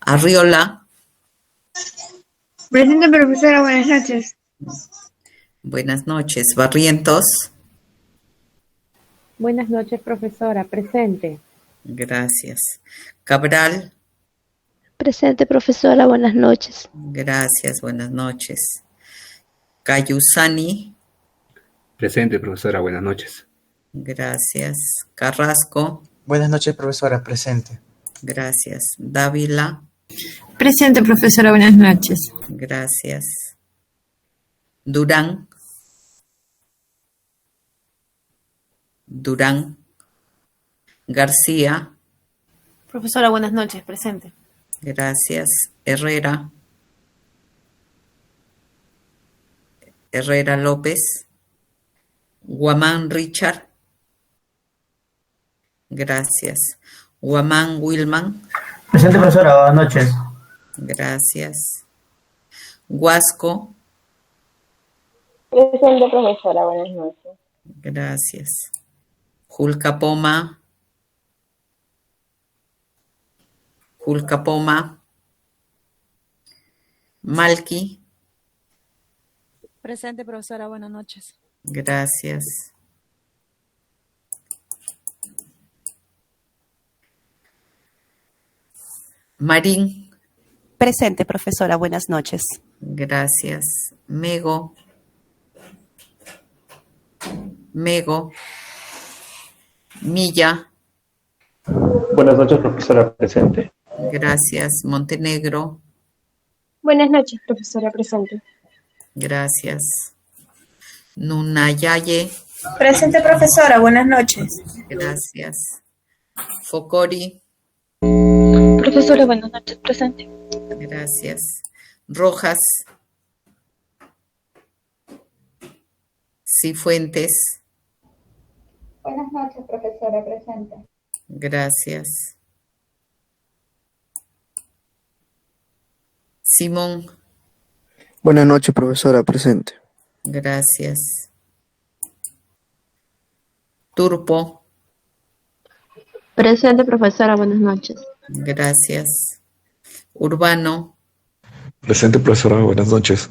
Arriola, Presente, profesora, buenas noches. buenas noches. Barrientos, Buenas noches, profesora. Presente. gracias. Cabral, Presente, profesora, buenas noches. gracias, buenas noches. Cayusani, Presente, profesora, buenas noches. gracias. Carrasco, Buenas noches, profesora, presente. gracias. Dávila, Presente, profesora, buenas noches. gracias. Durán, García, Profesora, buenas noches, presente. gracias. Herrera López, Guamán Richard, gracias. Guamán Wilman, Presente, profesora, buenas noches. gracias. Huasco, Presente, profesora, buenas noches. gracias. Julcapoma, Malqui, Presente, profesora, buenas noches. gracias. Marín, Presente, profesora, buenas noches. gracias. Mego, Milla, Buenas noches, profesora, presente. gracias. Montenegro, Buenas noches, profesora, presente. gracias. Nunayaye, Presente, profesora, buenas noches. gracias. Focori, Profesora, buenas noches, presente. gracias. Rojas, Cifuentes, Buenas noches, profesora, presente. gracias. Simón, Buenas noches, profesora, presente. gracias. Turpo, Presente, profesora, buenas noches. gracias. Urbano, Presente, profesora, buenas noches.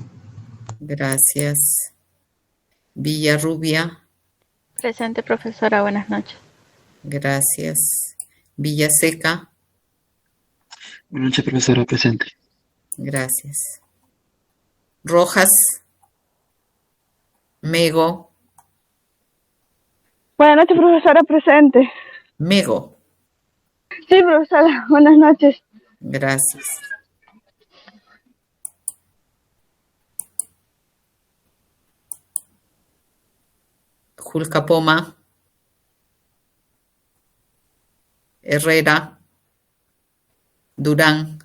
gracias. Villarrubia, Presente, profesora, buenas noches. gracias. Villaseca, Buenas noches, profesora, presente. gracias. Rojas, Mego, Buenas noches, profesora, presente. Mego, Sí, profesora, buenas noches. gracias. Julcapoma, Herrera, Durán.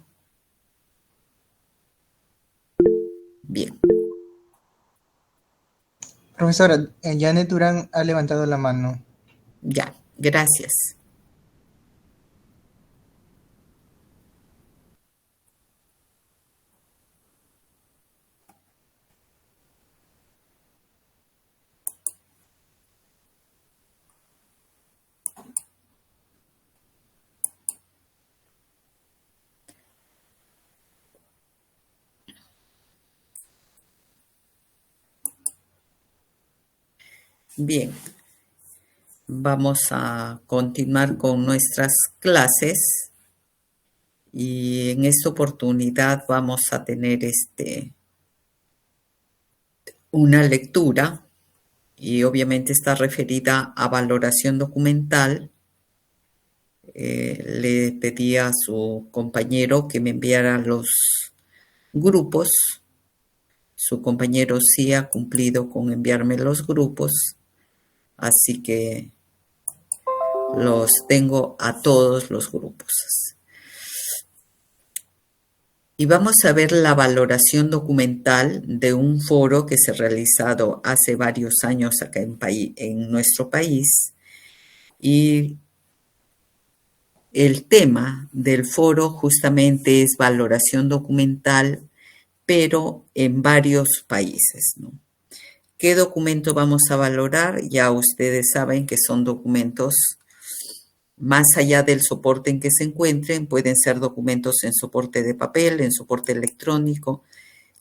Bien. Profesora, Janet Durán ha levantado la mano. Ya, gracias. Bien, vamos a continuar con nuestras clases y en esta oportunidad vamos a tener una lectura y obviamente está referida a valoración documental. Le pedí a su compañero que me enviara los grupos. Su compañero sí ha cumplido con enviarme los grupos, así que los tengo a todos los grupos. Y vamos a ver la valoración documental de un foro que se ha realizado hace varios años acá en nuestro país. Y el tema del foro justamente es valoración documental, pero en varios países, ¿no? ¿Qué documento vamos a valorar? Ya ustedes saben que son documentos más allá del soporte en que se encuentren, pueden ser documentos en soporte de papel, en soporte electrónico,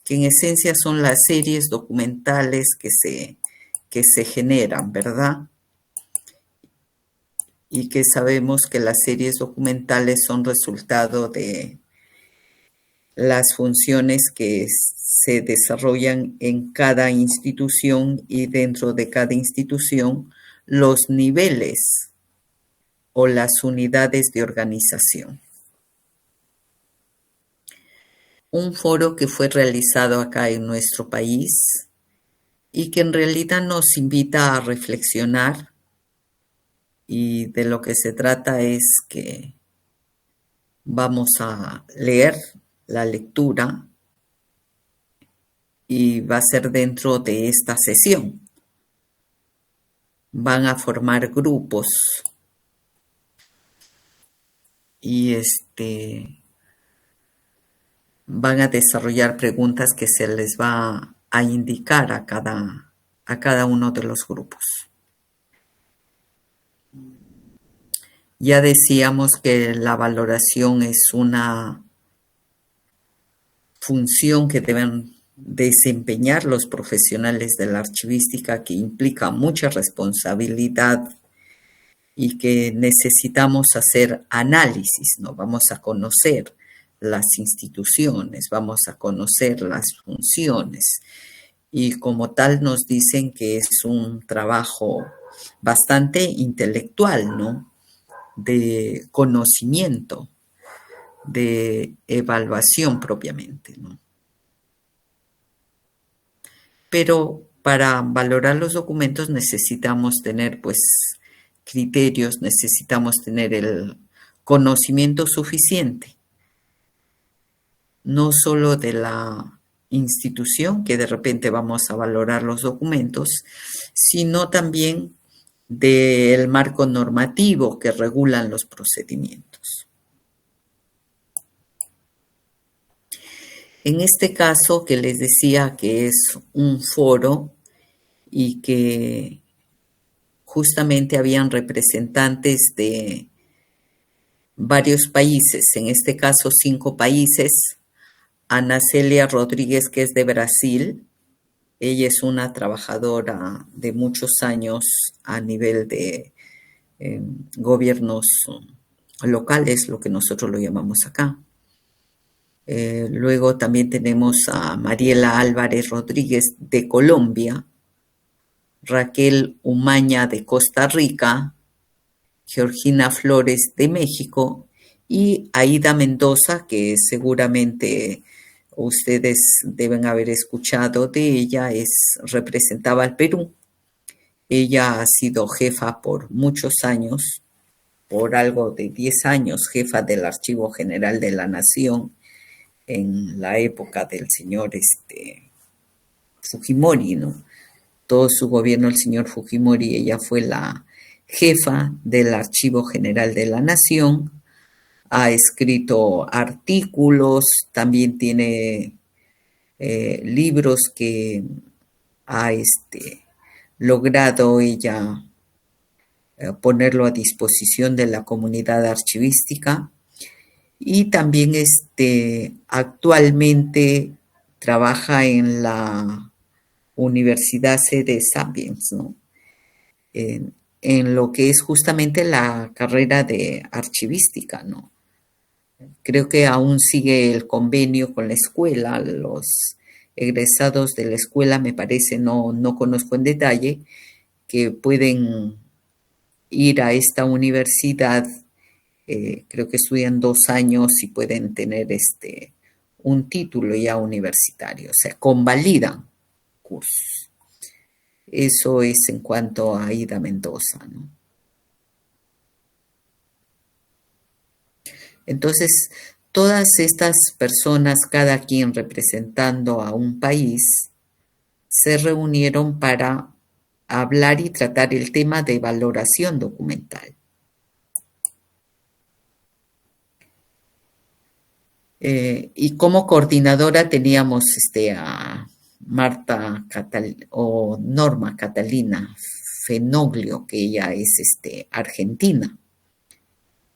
que en esencia son las series documentales que se generan, ¿verdad? Y que sabemos que las series documentales son resultado de las funciones que se desarrollan en cada institución y dentro de cada institución los niveles o las unidades de organización. Un foro que fue realizado acá en nuestro país y que en realidad nos invita a reflexionar, y de lo que se trata es que vamos a leer la lectura y va a ser dentro de esta sesión. Van a formar grupos y van a desarrollar preguntas que se les va a indicar a cada uno de los grupos. Ya decíamos que la valoración es una función que deben desempeñar los profesionales de la archivística, que implica mucha responsabilidad y que necesitamos hacer análisis, ¿no? Vamos a conocer las instituciones, vamos a conocer las funciones y como tal nos dicen que es un trabajo bastante intelectual, ¿no? De conocimiento, de evaluación propiamente, ¿no? Pero para valorar los documentos necesitamos tener, pues, criterios, necesitamos tener el conocimiento suficiente, no solo de la institución, que de repente vamos a valorar los documentos, sino también del marco normativo que regulan los procedimientos. En este caso, que les decía que es un foro y que justamente habían representantes de varios países, en este caso 5 países. Ana Celia Rodríguez, que es de Brasil, ella es una trabajadora de muchos años a nivel de gobiernos locales, lo que nosotros lo llamamos acá. Luego también tenemos a Mariela Álvarez Rodríguez de Colombia, Raquel Umaña de Costa Rica, Georgina Flores de México y Aida Mendoza, que seguramente ustedes deben haber escuchado de ella, representaba al Perú. Ella ha sido jefa por muchos años, por algo de 10 años, jefa del Archivo General de la Nación en la época del señor Fujimori, ¿no? Todo su gobierno, el señor Fujimori, ella fue la jefa del Archivo General de la Nación. Ha escrito artículos, también tiene libros que ha logrado ella ponerlo a disposición de la comunidad archivística y también actualmente trabaja en la Universidad Sede Sapiens, ¿no? En lo que es justamente la carrera de archivística, ¿no? Creo que aún sigue el convenio con la escuela, los egresados de la escuela, me parece, no conozco en detalle, que pueden ir a esta universidad, creo que estudian 2 años y pueden tener un título ya universitario, o sea, convalidan cursos. Eso es en cuanto a Aida Mendoza, ¿no? Entonces, todas estas personas, cada quien representando a un país, se reunieron para hablar y tratar el tema de valoración documental. Y como coordinadora teníamos a Norma Catalina Fenoglio, que ella es argentina.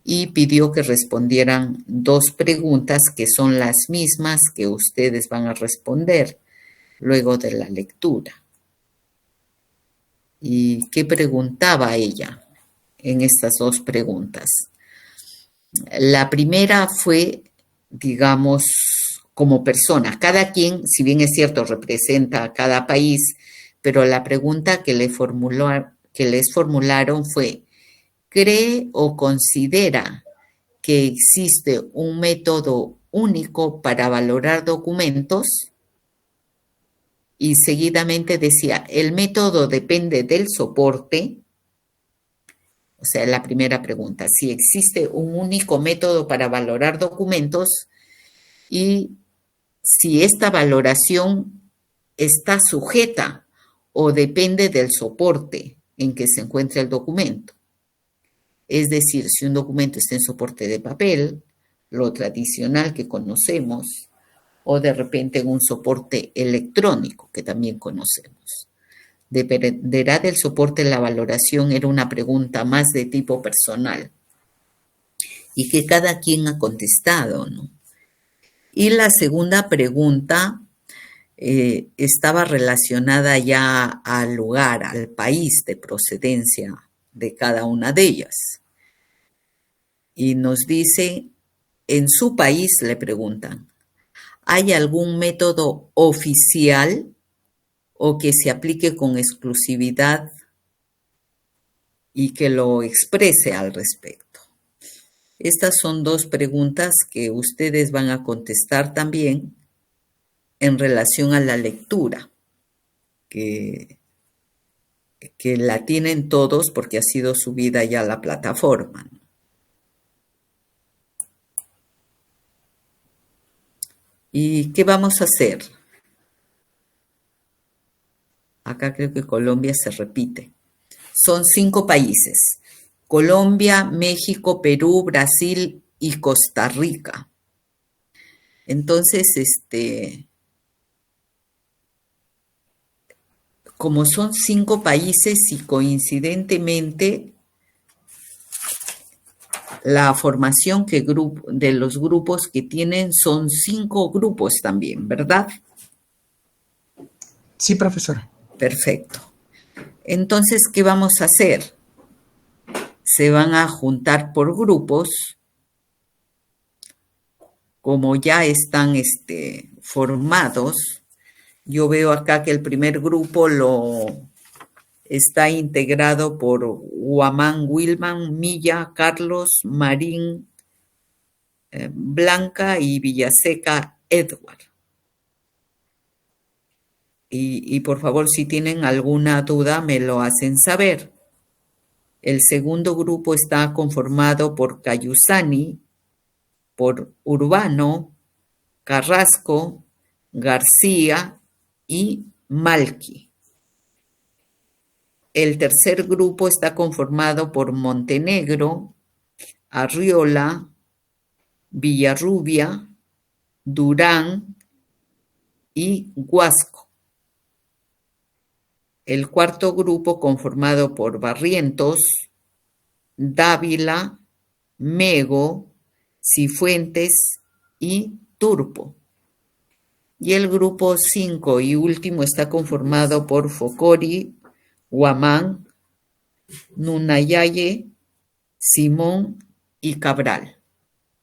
y pidió que respondieran 2 preguntas que son las mismas que ustedes van a responder luego de la lectura. ¿Y qué preguntaba ella en estas 2 preguntas? La primera fue, digamos, como persona. Cada quien, si bien es cierto, representa a cada país, pero la pregunta que les formularon fue: ¿cree o considera que existe un método único para valorar documentos? Y seguidamente decía, el método depende del soporte. O sea, la primera pregunta, si existe un único método para valorar documentos y si esta valoración está sujeta o depende del soporte en que se encuentra el documento. Es decir, si un documento está en soporte de papel, lo tradicional que conocemos, o de repente en un soporte electrónico que también conocemos. Dependerá del soporte, la valoración era una pregunta más de tipo personal y que cada quien ha contestado, ¿no? Y la segunda pregunta estaba relacionada ya al lugar, al país de procedencia de cada una de ellas. Y nos dice, en su país le preguntan, ¿hay algún método oficial o que se aplique con exclusividad y que lo exprese al respecto? Estas son 2 preguntas que ustedes van a contestar también en relación a la lectura, que la tienen todos porque ha sido subida ya a la plataforma. ¿Y qué vamos a hacer? Acá creo que Colombia se repite. Son 5 países: Colombia, México, Perú, Brasil y Costa Rica. Entonces, como son 5 países y coincidentemente la formación de los grupos que tienen son 5 grupos también, ¿verdad? Sí, profesora. Perfecto. Entonces, ¿qué vamos a hacer? Se van a juntar por grupos, como ya están formados. Yo veo acá que el primer grupo está integrado por Guamán, Wilman, Milla, Carlos, Marín, Blanca y Villaseca, Edward. Y por favor, si tienen alguna duda, me lo hacen saber. El segundo grupo está conformado por Cayusani, por Urbano, Carrasco, García y Malqui. El tercer grupo está conformado por Montenegro, Arriola, Villarrubia, Durán y Huasco. El cuarto grupo conformado por Barrientos, Dávila, Mego, Cifuentes y Turpo. Y el grupo 5 y último está conformado por Focori, Guamán, Nunayaye, Simón y Cabral.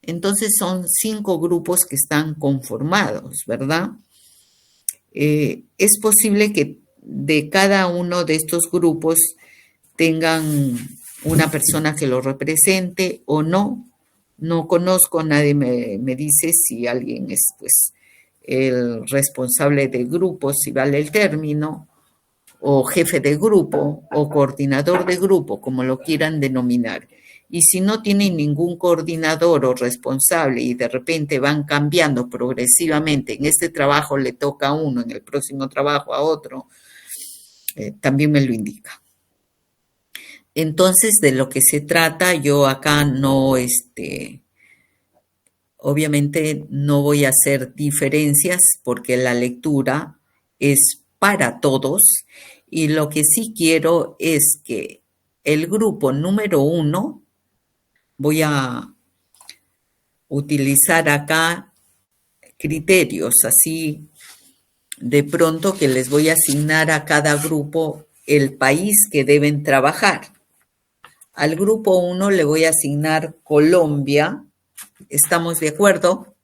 Entonces son 5 grupos que están conformados, ¿verdad? Es posible que de cada uno de estos grupos tengan una persona que lo represente o no. No conozco, nadie me dice si alguien es pues el responsable del grupo, si vale el término, o jefe de grupo o coordinador de grupo, como lo quieran denominar. Y si no tienen ningún coordinador o responsable y de repente van cambiando progresivamente, en este trabajo le toca a uno, en el próximo trabajo a otro, también me lo indica. Entonces, de lo que se trata, yo acá no, obviamente no voy a hacer diferencias porque la lectura es para todos y lo que sí quiero es que el grupo número 1 voy a utilizar acá criterios, así de pronto que les voy a asignar a cada grupo el país que deben trabajar. Al grupo 1 le voy a asignar Colombia, ¿estamos de acuerdo?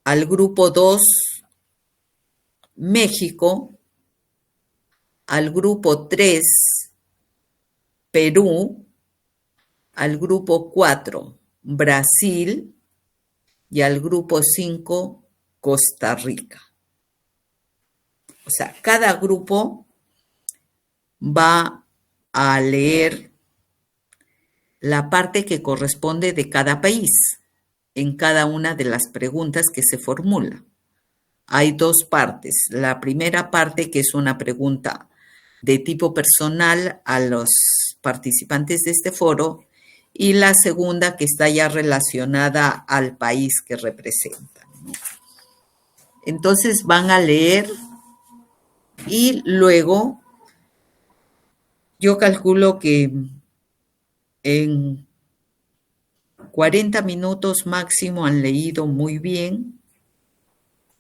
Al grupo 2, México. Al grupo 3, Perú. Al grupo 4, Brasil. Y al grupo 5, Costa Rica. O sea, cada grupo va a leer la parte que corresponde de cada país en cada una de las preguntas que se formula. Hay dos partes. La primera parte, que es una pregunta de tipo personal a los participantes de este foro, y la segunda, que está ya relacionada al país que representan, ¿no? Entonces van a leer y luego yo calculo que en 40 minutos máximo han leído muy bien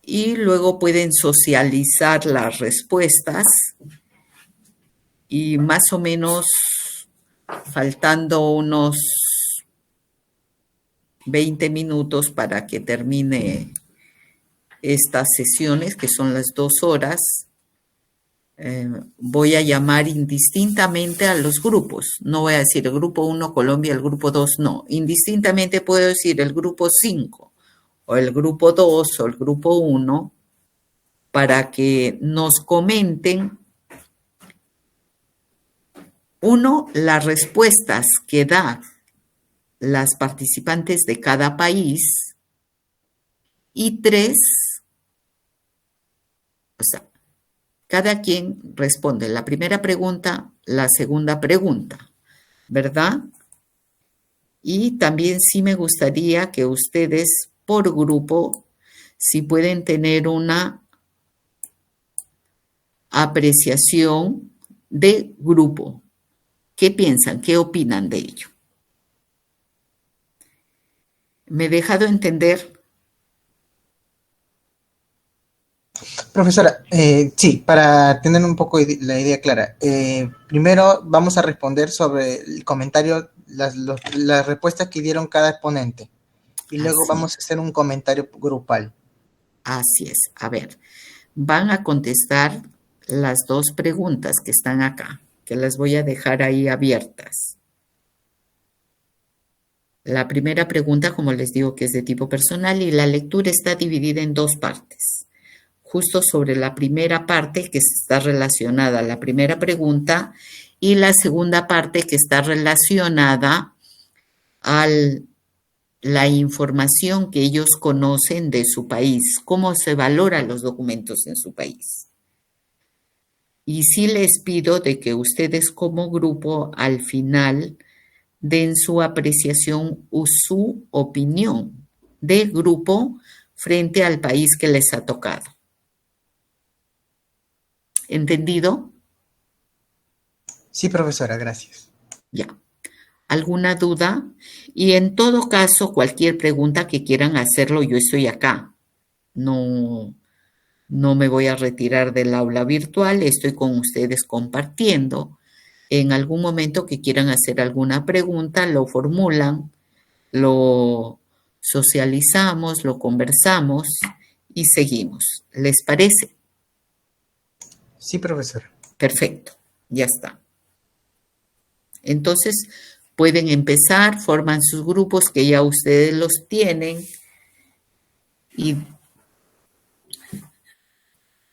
y luego pueden socializar las respuestas y más o menos faltando unos 20 minutos para que termine estas sesiones, que son las 2 horas, voy a llamar indistintamente a los grupos. No voy a decir el grupo 1 Colombia, el grupo 2 no. Indistintamente puedo decir el grupo 5 o el grupo 2 o el grupo 1 para que nos comenten, uno, las respuestas que da las participantes de cada país, y 3, o sea, cada quien responde la primera pregunta, la segunda pregunta, ¿verdad? Y también sí me gustaría que ustedes por grupo, si pueden tener una apreciación de grupo. ¿Qué piensan? ¿Qué opinan de ello? ¿Me he dejado entender? Profesora, sí, para tener un poco la idea clara. Primero vamos a responder sobre el comentario, las respuestas que dieron cada exponente. Y luego vamos a hacer un comentario grupal. Así es. A ver, van a contestar las 2 preguntas que están acá, que las voy a dejar ahí abiertas. La primera pregunta, como les digo, que es de tipo personal, y la lectura está dividida en 2 partes. Justo sobre la primera parte, que está relacionada a la primera pregunta, y la segunda parte, que está relacionada a la información que ellos conocen de su país, cómo se valoran los documentos en su país. Y sí les pido de que ustedes como grupo al final den su apreciación o su opinión de grupo frente al país que les ha tocado. ¿Entendido? Sí, profesora, gracias. Ya. ¿Alguna duda? Y en todo caso, cualquier pregunta que quieran hacerlo, yo estoy acá. No me voy a retirar del aula virtual, estoy con ustedes compartiendo. En algún momento que quieran hacer alguna pregunta, lo formulan, lo socializamos, lo conversamos y seguimos. ¿Les parece? Sí, profesora. Perfecto, ya está. Entonces, pueden empezar, forman sus grupos que ya ustedes los tienen y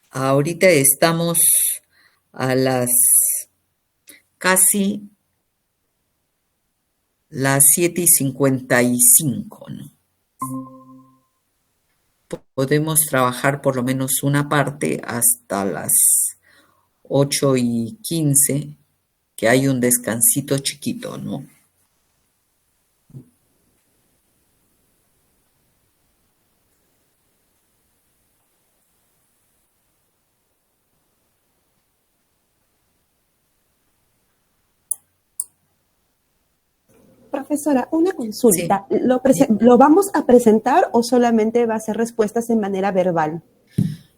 ahorita estamos a casi las 7:55, ¿no? Podemos trabajar por lo menos una parte hasta las 8:15, que hay un descansito chiquito, ¿no? Profesora, una consulta. ¿Lo vamos a presentar o solamente va a ser respuestas en manera verbal?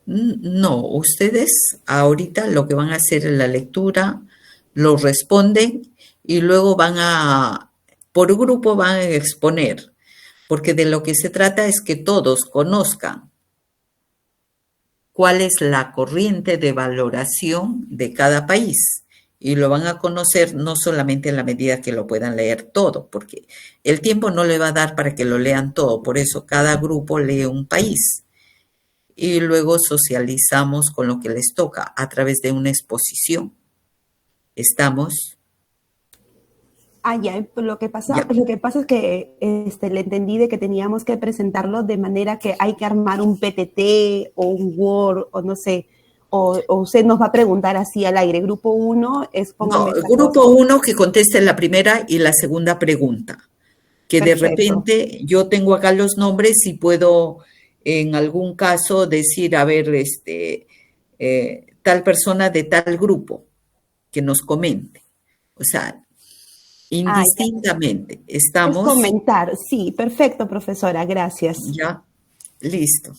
No, ustedes ahorita lo que van a hacer es la lectura, lo responden y luego por grupo van a exponer, porque de lo que se trata es que todos conozcan cuál es la corriente de valoración de cada país. Y lo van a conocer no solamente en la medida que lo puedan leer todo, porque el tiempo no le va a dar para que lo lean todo, por eso cada grupo lee un país. Y luego socializamos con lo que les toca a través de una exposición. ¿Estamos? Ya, lo que pasa es que le entendí de que teníamos que presentarlo de manera que hay que armar un PTT o un Word o no sé, o usted nos va a preguntar así al aire. Grupo 1 es No, grupo 1 que conteste la primera y la segunda pregunta. Que Perfecto. De repente yo tengo acá los nombres y puedo en algún caso decir, a ver, tal persona de tal grupo que nos comente. O sea, indistintamente. Estamos. Es comentar, sí, perfecto, profesora, gracias. Ya, listo.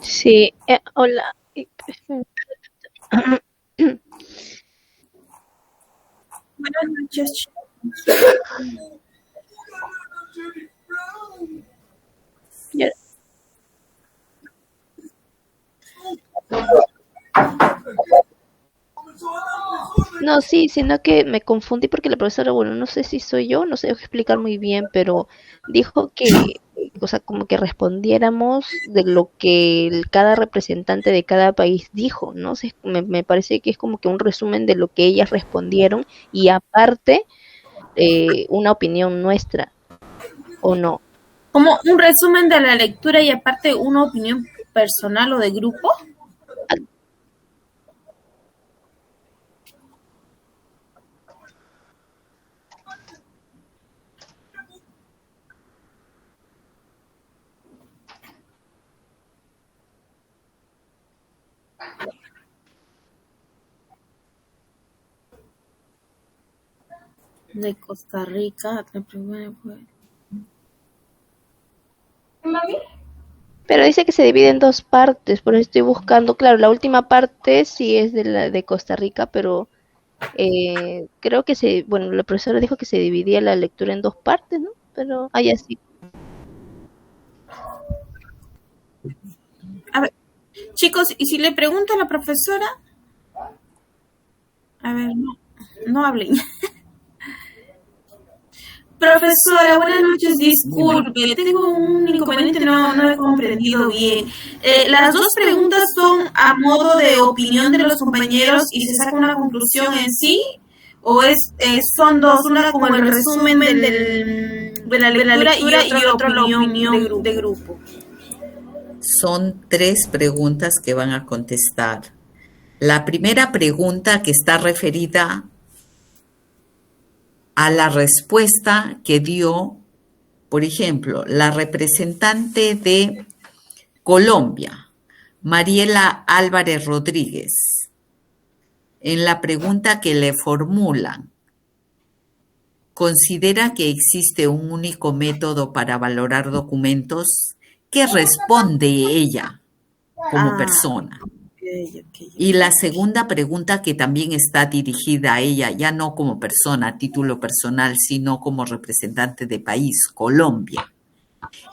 Sí, hola. Buenas noches. No, sí, sino que me confundí porque la profesora, bueno, no sé si soy yo, no sé explicar muy bien, pero dijo que, o sea, como que respondiéramos de lo que cada representante de cada país dijo, ¿no? O sea, me parece que es como que un resumen de lo que ellas respondieron y aparte una opinión nuestra, ¿o no? Como un resumen de la lectura y aparte una opinión personal o de grupo. De Costa Rica, Pero dice que se divide en dos partes, por eso estoy buscando, claro, la última parte sí es de Costa Rica, pero creo que bueno, la profesora dijo que se dividía la lectura en dos partes, ¿no? Pero hay así. A ver, chicos, y si le pregunto a la profesora, a ver, no hablen. Profesora, buenas noches, disculpe, tengo un inconveniente, no he comprendido bien. Las dos preguntas son a modo de opinión de los compañeros y se saca una conclusión en sí, o son dos, una como el resumen de la lectura y otra la opinión de grupo. Son 3 preguntas que van a contestar. La primera pregunta que está referida a la respuesta que dio, por ejemplo, la representante de Colombia, Mariela Álvarez Rodríguez, en la pregunta que le formulan, ¿considera que existe un único método para valorar documentos? ¿Qué responde ella como persona? Y la segunda pregunta que también está dirigida a ella, ya no como persona, a título personal, sino como representante de país, Colombia.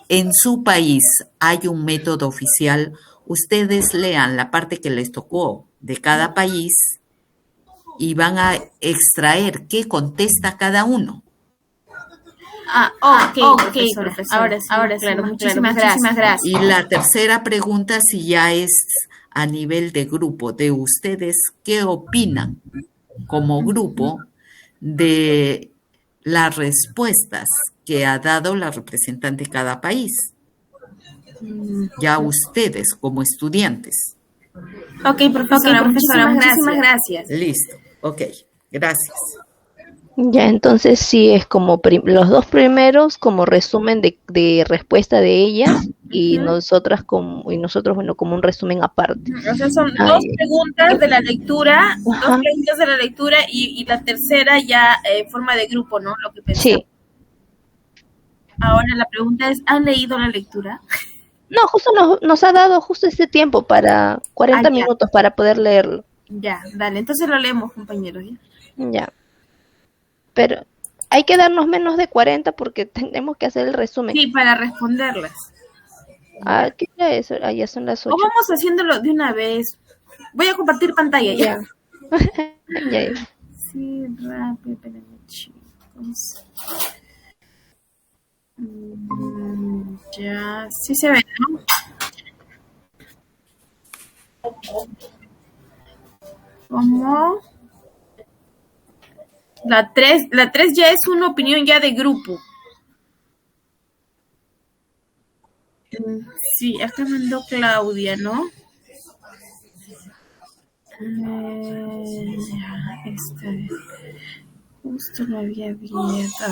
En su país hay un método oficial. Ustedes lean la parte que les tocó de cada país y van a extraer qué contesta cada uno. Ok, profesora. Ahora sí, claro, muchísimas gracias. Y la tercera pregunta, si ya es a nivel de grupo, de ustedes, ¿qué opinan como grupo de las respuestas que ha dado la representante de cada país? Ya ustedes como estudiantes. Ok, profesora, muchísimas gracias. Listo, ok, gracias. Ya, entonces sí es como los dos primeros como resumen de respuesta de ellas y nosotros, bueno, como un resumen aparte. O sea, son dos preguntas de la lectura, y la tercera ya forma de grupo, ¿no? Lo que pensamos. Sí. Ahora la pregunta es, ¿han leído la lectura? No, justo nos ha dado justo este tiempo para 40 minutos para poder leerlo. Ya, dale, entonces lo leemos, compañeros. Ya. Pero hay que darnos menos de 40 porque tenemos que hacer el resumen. Sí, para responderlas. ¿Qué era eso? Ya son las 8. O vamos haciéndolo de una vez. Voy a compartir pantalla ya. Ya. Sí, rápido, espérenme, chicos. Ya, sí se ve, ¿no? ¿Cómo? La 3 ya es una opinión ya de grupo. Sí, acá mandó Claudia, ¿no? Justo lo había abierto.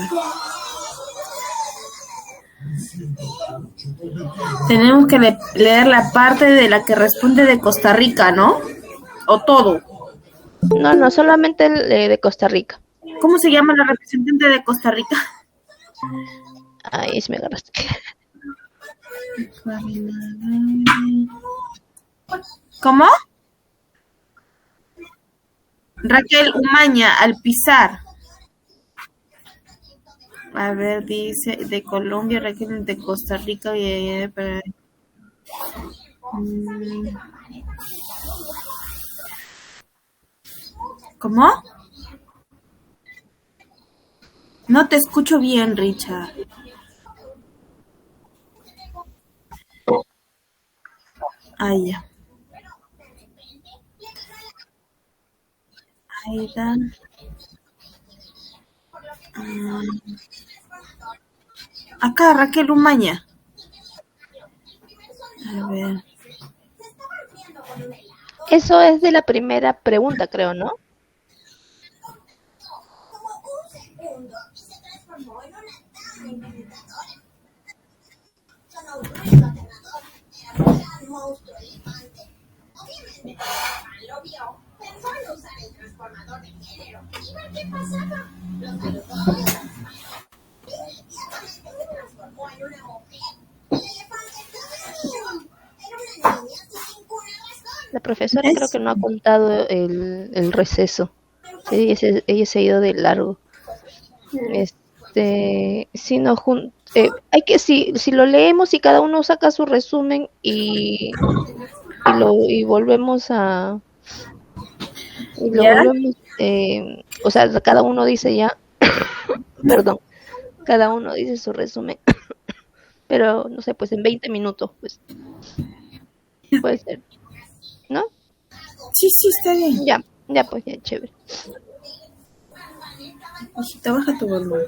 Tenemos que leer la parte de la que responde de Costa Rica, ¿no? ¿O todo? No, solamente de Costa Rica. ¿Cómo se llama la representante de Costa Rica? Ahí se me agarraste. ¿Cómo? Raquel Umaña, Alpizar. A ver, dice de Colombia, Raquel de Costa Rica y ¿Cómo? No te escucho bien, Richard. Ya. Aidan. Acá, Raquel Umaña. A ver. Eso es de la primera pregunta, creo, ¿no? La profesora creo que no ha contado el receso. Ella se ha ido de largo. Si no, hay que si lo leemos y cada uno saca su resumen y volvemos a o sea, cada uno dice ya perdón, cada uno dice su resumen pero no sé, pues en 20 minutos pues puede ser, ¿no? Sí, está bien. Ya pues, ya, chévere. Hijita, baja tu volumen.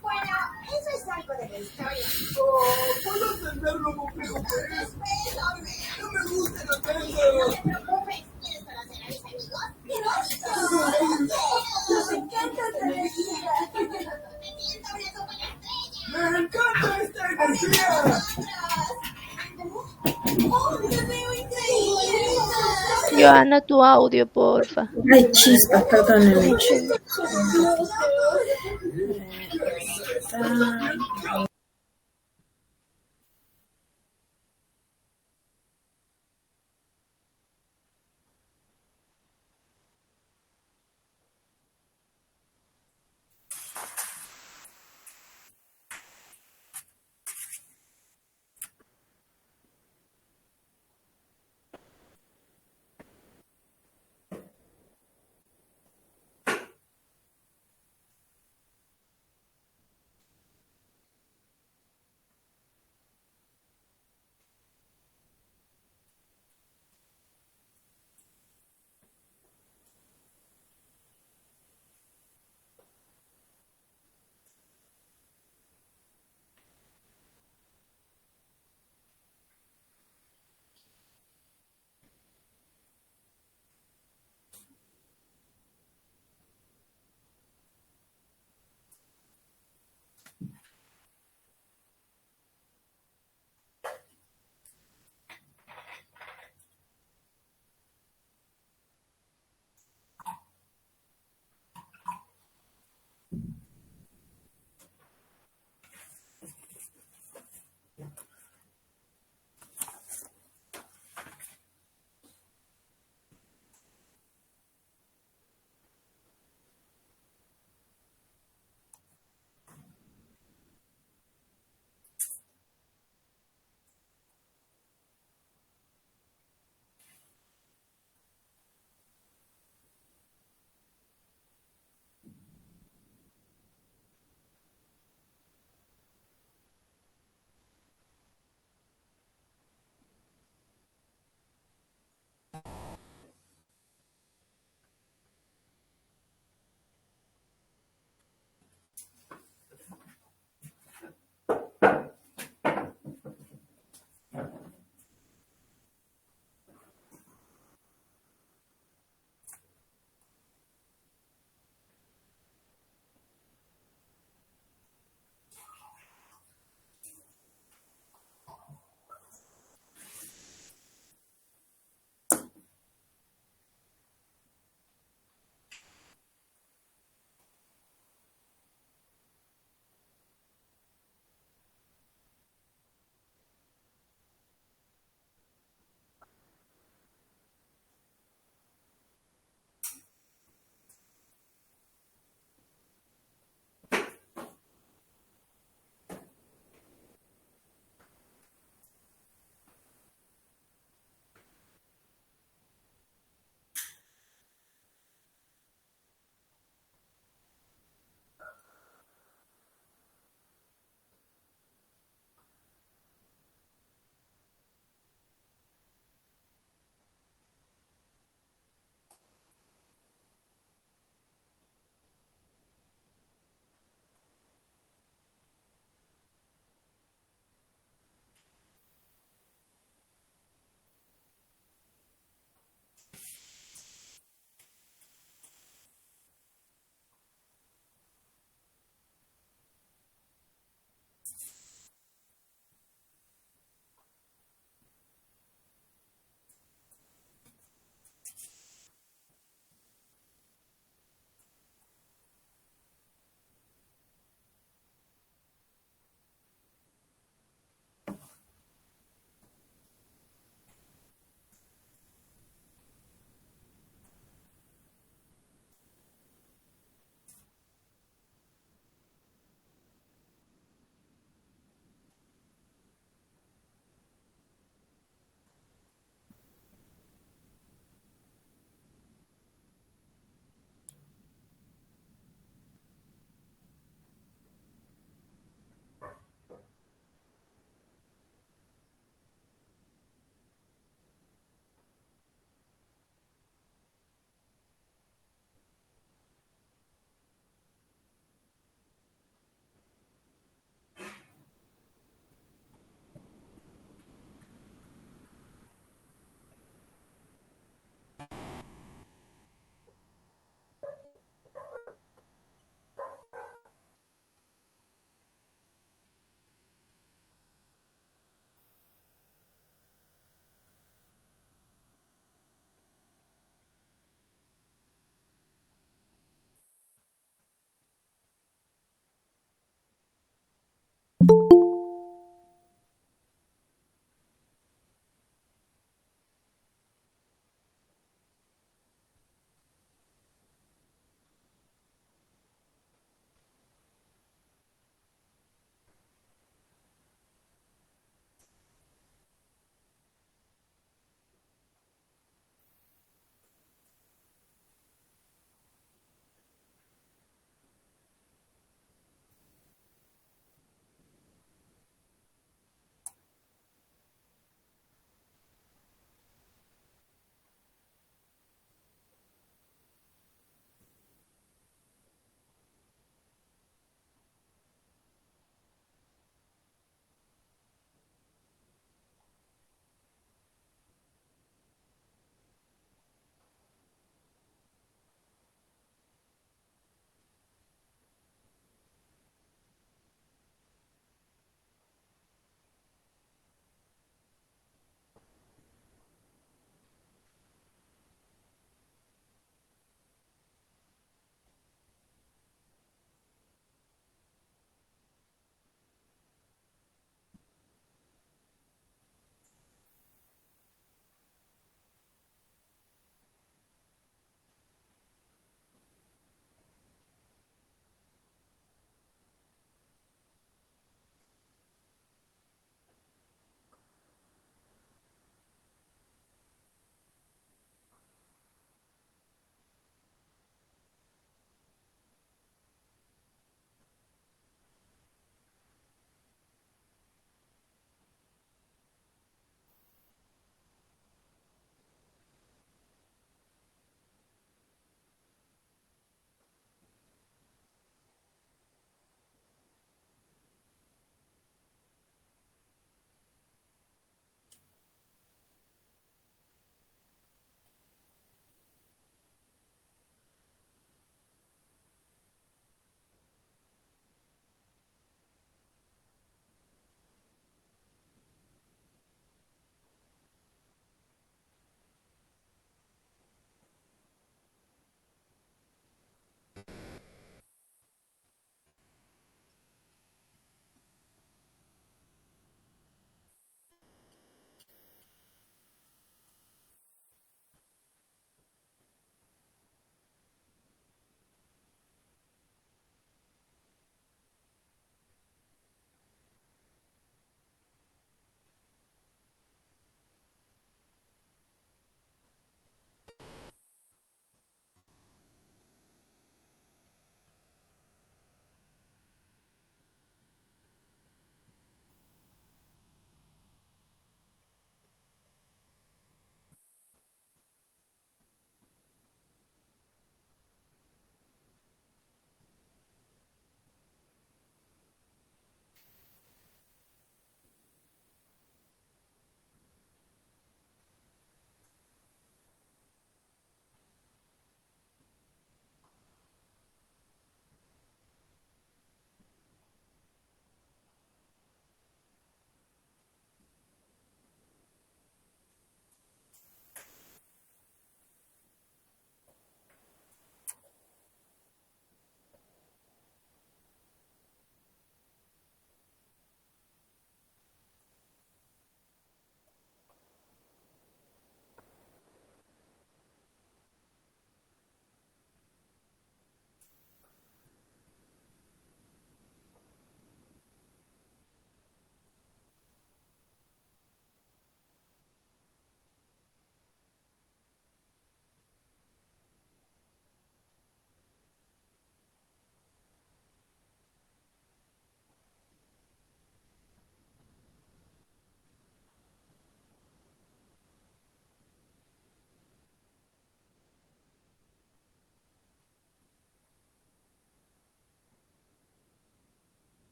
Bueno, eso es algo de la historia. ¿Puedo entender lo complejo que es? No me gusta la prensa. No te preocupes, ¿quieres conocer a mis amigos? Nos encanta esta energía. ¡Me encanta esta energía! ¡Oh, te veo increíble! Joana, tu audio, porfa. Ay, chispas, perdónenme.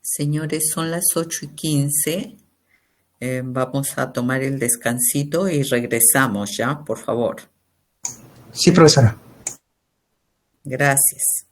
Señores, son las 8:15. Vamos a tomar el descansito y regresamos ya, por favor. Sí, profesora. Gracias.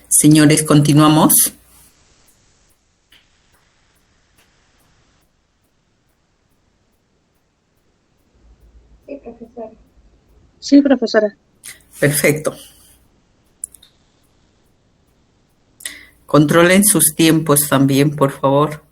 Señores, continuamos. Sí, profesora. Sí, profesora. Perfecto. Controlen sus tiempos también, por favor.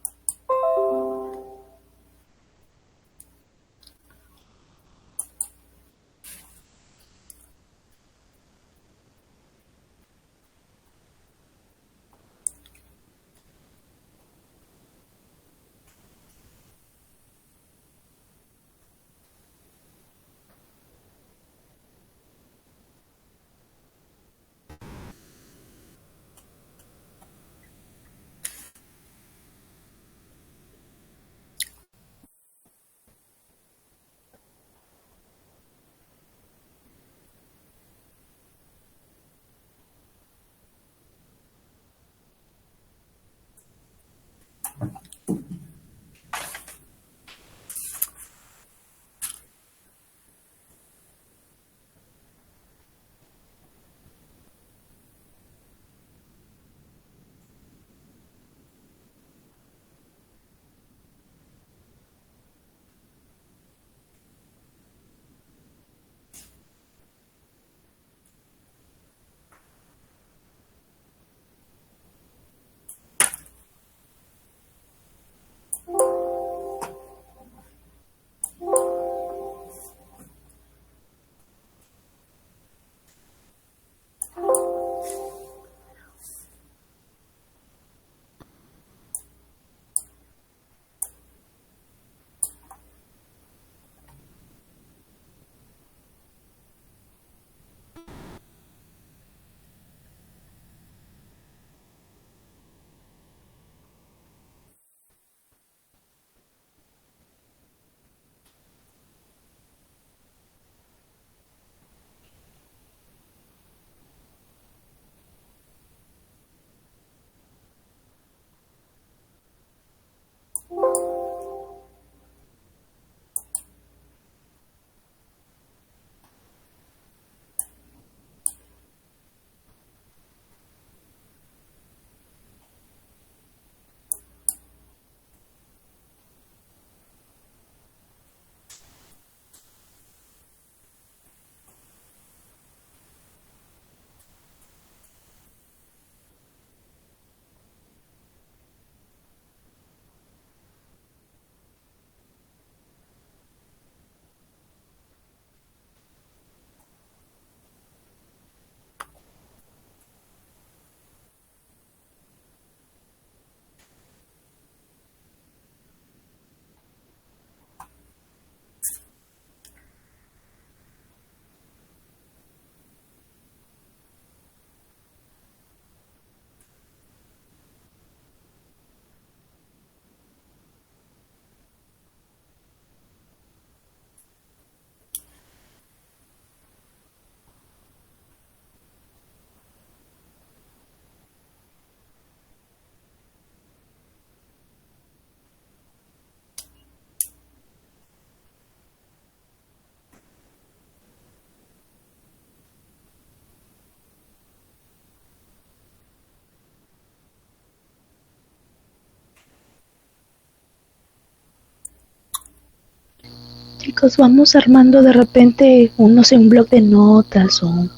Chicos, vamos armando de repente, no sé, un blog de notas o,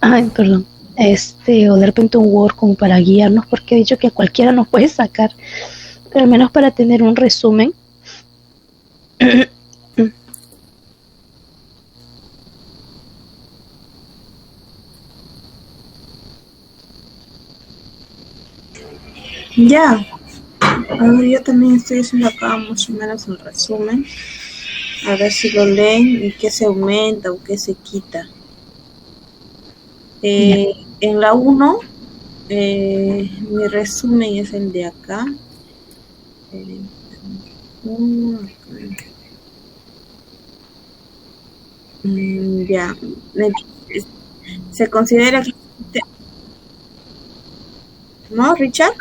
ay, perdón, o de repente un Word como para guiarnos, porque he dicho que cualquiera nos puede sacar, pero al menos para tener un resumen. Ya. A ver, yo también estoy haciendo acá más o menos el resumen. A ver si lo leen y qué se aumenta o qué se quita. En la 1, mi resumen es el de acá. Ya. Se considera que... ¿No, Richard?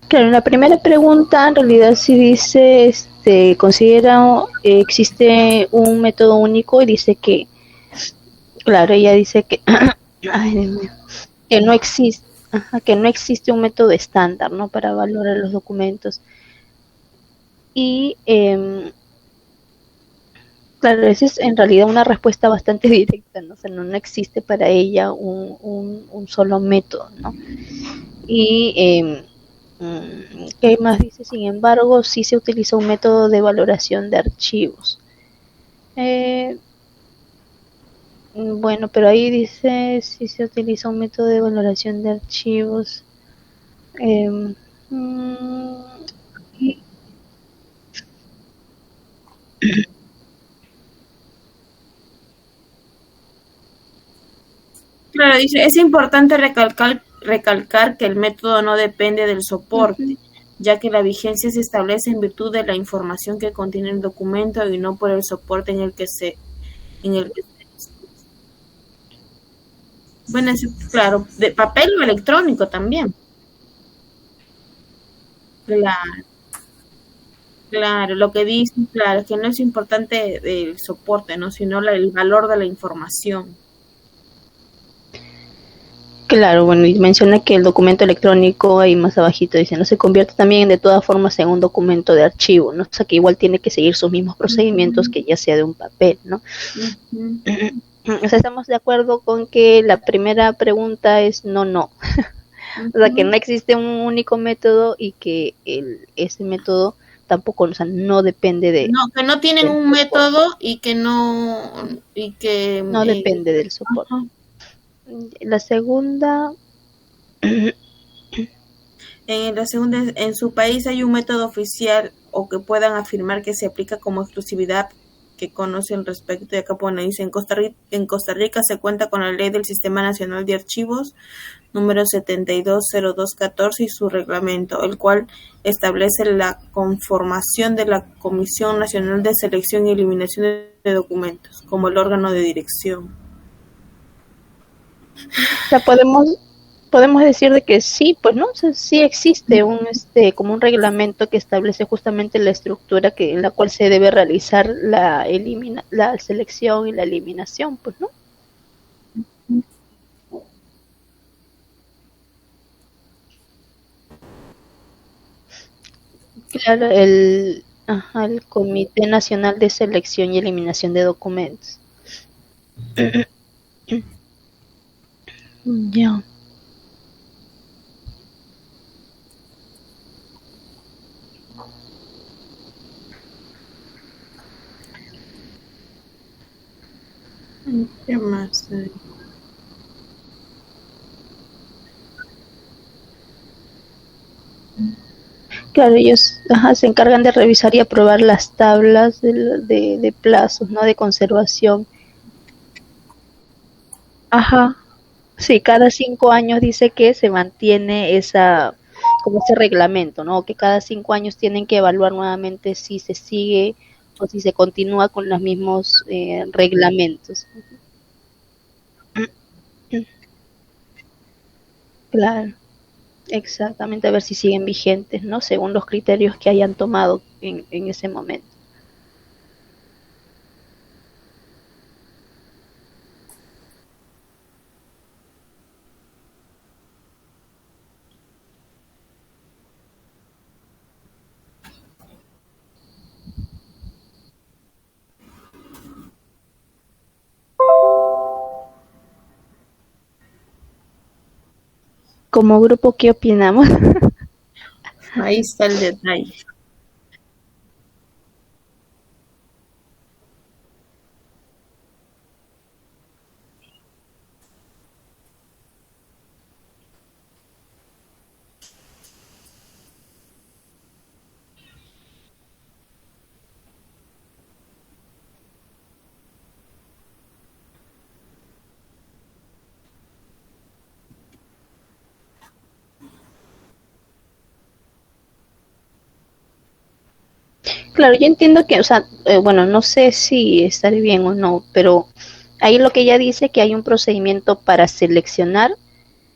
Claro, en la primera pregunta en realidad sí dice, considera, existe un método único y dice que, claro, ella dice que, ay, Dios mío, que no existe, que no existe un método estándar, ¿no? Para valorar los documentos. Y, claro, esa es en realidad una respuesta bastante directa, ¿no? O sea, no existe para ella un solo método, ¿no? Y, ¿qué más dice? Sin embargo, sí se utiliza un método de valoración de archivos. Bueno, pero ahí dice si se utiliza un método de valoración de archivos. Y- Claro, dice, es importante recalcar que el método no depende del soporte, ya que la vigencia se establece en virtud de la información que contiene el documento y no por el soporte en el que se bueno, claro, de papel o electrónico también. Claro, claro, lo que dice, claro, es que no es importante el soporte, ¿no? Sino el valor de la información. Claro, bueno, y menciona que el documento electrónico, ahí más abajito dice, no se convierte también de todas formas en un documento de archivo, ¿no? O sea, que igual tiene que seguir sus mismos procedimientos que ya sea de un papel, ¿no? O sea, estamos de acuerdo con que la primera pregunta es no. O sea, que no existe un único método y que ese método tampoco, o sea, no depende de... No, que no tienen un método y que no depende del soporte. La segunda... En su país hay un método oficial o que puedan afirmar que se aplica como exclusividad que conocen respecto, y acá pone, dice, en Costa Rica se cuenta con la ley del Sistema Nacional de Archivos número 720214 y su reglamento, el cual establece la conformación de la Comisión Nacional de Selección y Eliminación de Documentos como el órgano de dirección. O sea, podemos decir de que sí, pues no, o sea, sí existe como un reglamento que establece justamente la estructura en la cual se debe realizar la selección y la eliminación, pues, ¿no? Claro, el Comité Nacional de Selección y Eliminación de Documentos. Ya. ¿Qué más hay? Claro, ellos se encargan de revisar y aprobar las tablas de plazos, ¿no? De conservación. Ajá. Sí, cada 5 años dice que se mantiene como ese reglamento, ¿no? Que cada 5 años tienen que evaluar nuevamente si se sigue o si se continúa con los mismos reglamentos. Claro, exactamente, a ver si siguen vigentes, ¿no? Según los criterios que hayan tomado en ese momento. Como grupo, ¿qué opinamos? Ahí está el detalle. Claro, yo entiendo que, o sea, bueno, no sé si estaré bien o no, pero ahí lo que ella dice que hay un procedimiento para seleccionar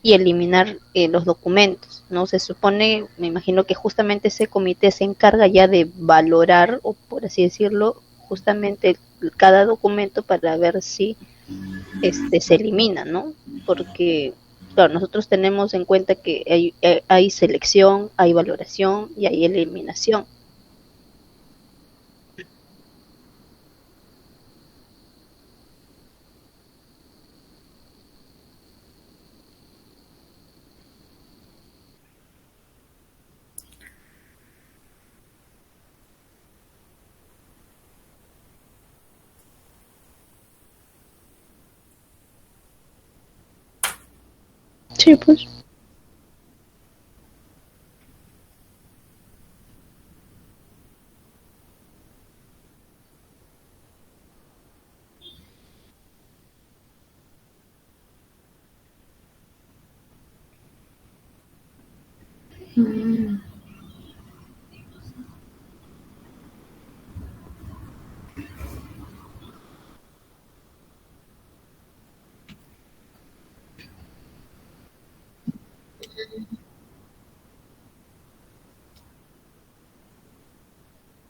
y eliminar los documentos, ¿no? Se supone, me imagino que justamente ese comité se encarga ya de valorar, o por así decirlo, justamente cada documento para ver si se elimina, ¿no? Porque, claro, nosotros tenemos en cuenta que hay selección, hay valoración y hay eliminación. Sí, pues.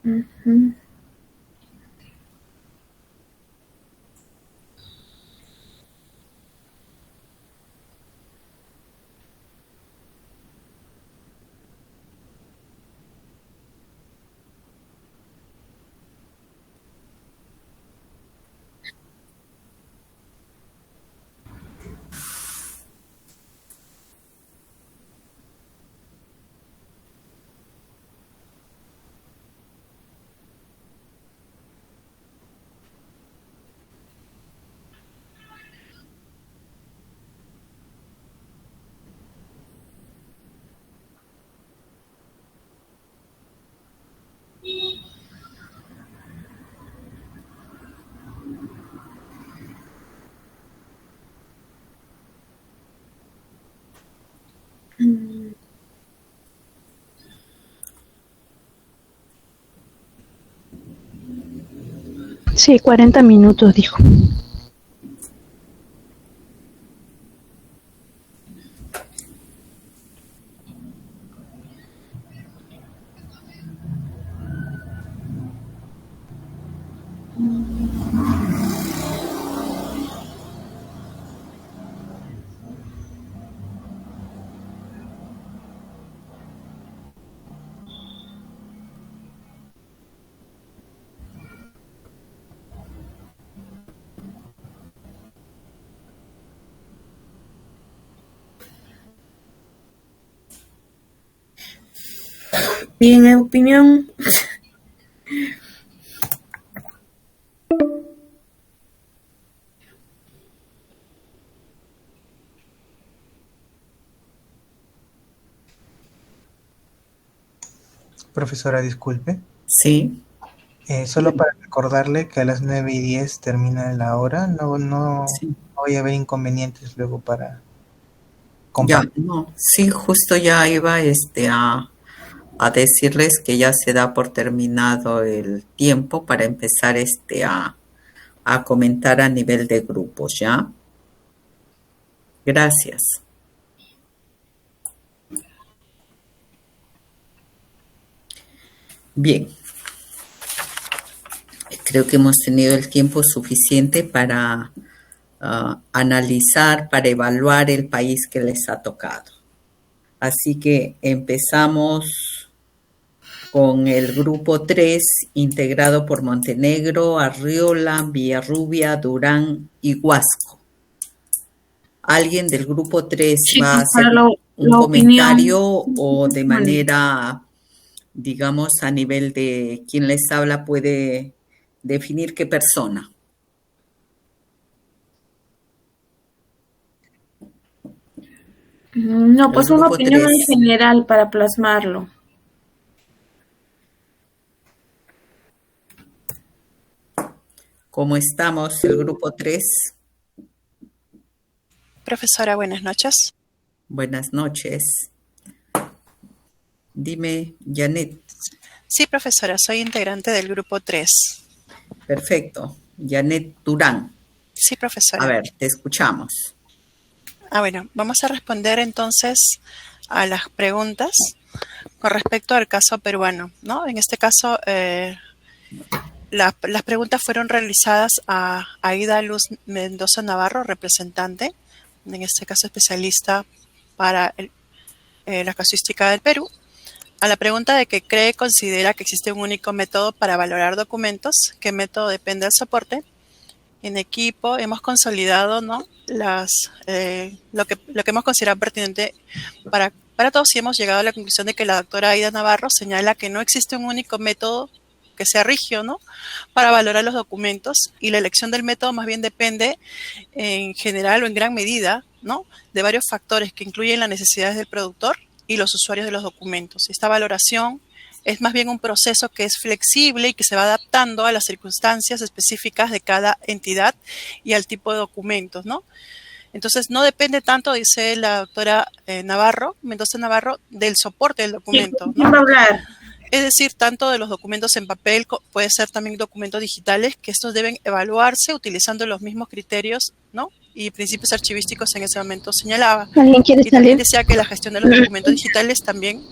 Ujú. Sí, 40 minutos, dijo. Bien, en opinión. Profesora, disculpe. Sí. Solo para recordarle que a las 9:10 termina la hora, no voy a haber inconvenientes luego para Ya, compartir. no, sí, justo ya iba a decirles que ya se da por terminado el tiempo para empezar a comentar a nivel de grupos, ¿ya? Gracias. Bien, creo que hemos tenido el tiempo suficiente para analizar, para evaluar el país que les ha tocado. Así que empezamos con el grupo 3, integrado por Montenegro, Arriola, Villarrubia, Durán y Huasco. ¿Alguien del grupo 3 Sí, va a pues, hacer para un la comentario opinión. o de manera, digamos, a nivel de quien les habla puede definir qué persona? No, El pues una grupo opinión 3. en general para plasmarlo. ¿Cómo estamos, el grupo 3? Profesora, buenas noches. Buenas noches. Dime, Janet. Sí, profesora, soy integrante del grupo 3. Perfecto. Janet Durán. Sí, profesora. A ver, te escuchamos. Bueno, vamos a responder entonces a las preguntas con respecto al caso peruano, ¿no? En este caso, las preguntas fueron realizadas a Aida Luz Mendoza Navarro, representante, en este caso especialista para la casuística del Perú. A la pregunta de que considera que existe un único método para valorar documentos, ¿qué método depende del soporte? En equipo hemos consolidado, ¿no? Lo que hemos considerado pertinente para todos, y hemos llegado a la conclusión de que la doctora Aida Navarro señala que no existe un único método que sea rígido, ¿no?, para valorar los documentos, y la elección del método más bien depende en general o en gran medida, ¿no?, de varios factores que incluyen las necesidades del productor y los usuarios de los documentos. Esta valoración es más bien un proceso que es flexible y que se va adaptando a las circunstancias específicas de cada entidad y al tipo de documentos, ¿no? Entonces, no depende tanto, dice la doctora Mendoza Navarro, del soporte del documento, ¿no? Es decir, tanto de los documentos en papel, puede ser también documentos digitales, que estos deben evaluarse utilizando los mismos criterios, ¿no?, y principios archivísticos en ese momento señalaba. ¿Alguien quiere y también salir? decía que la gestión de los documentos digitales también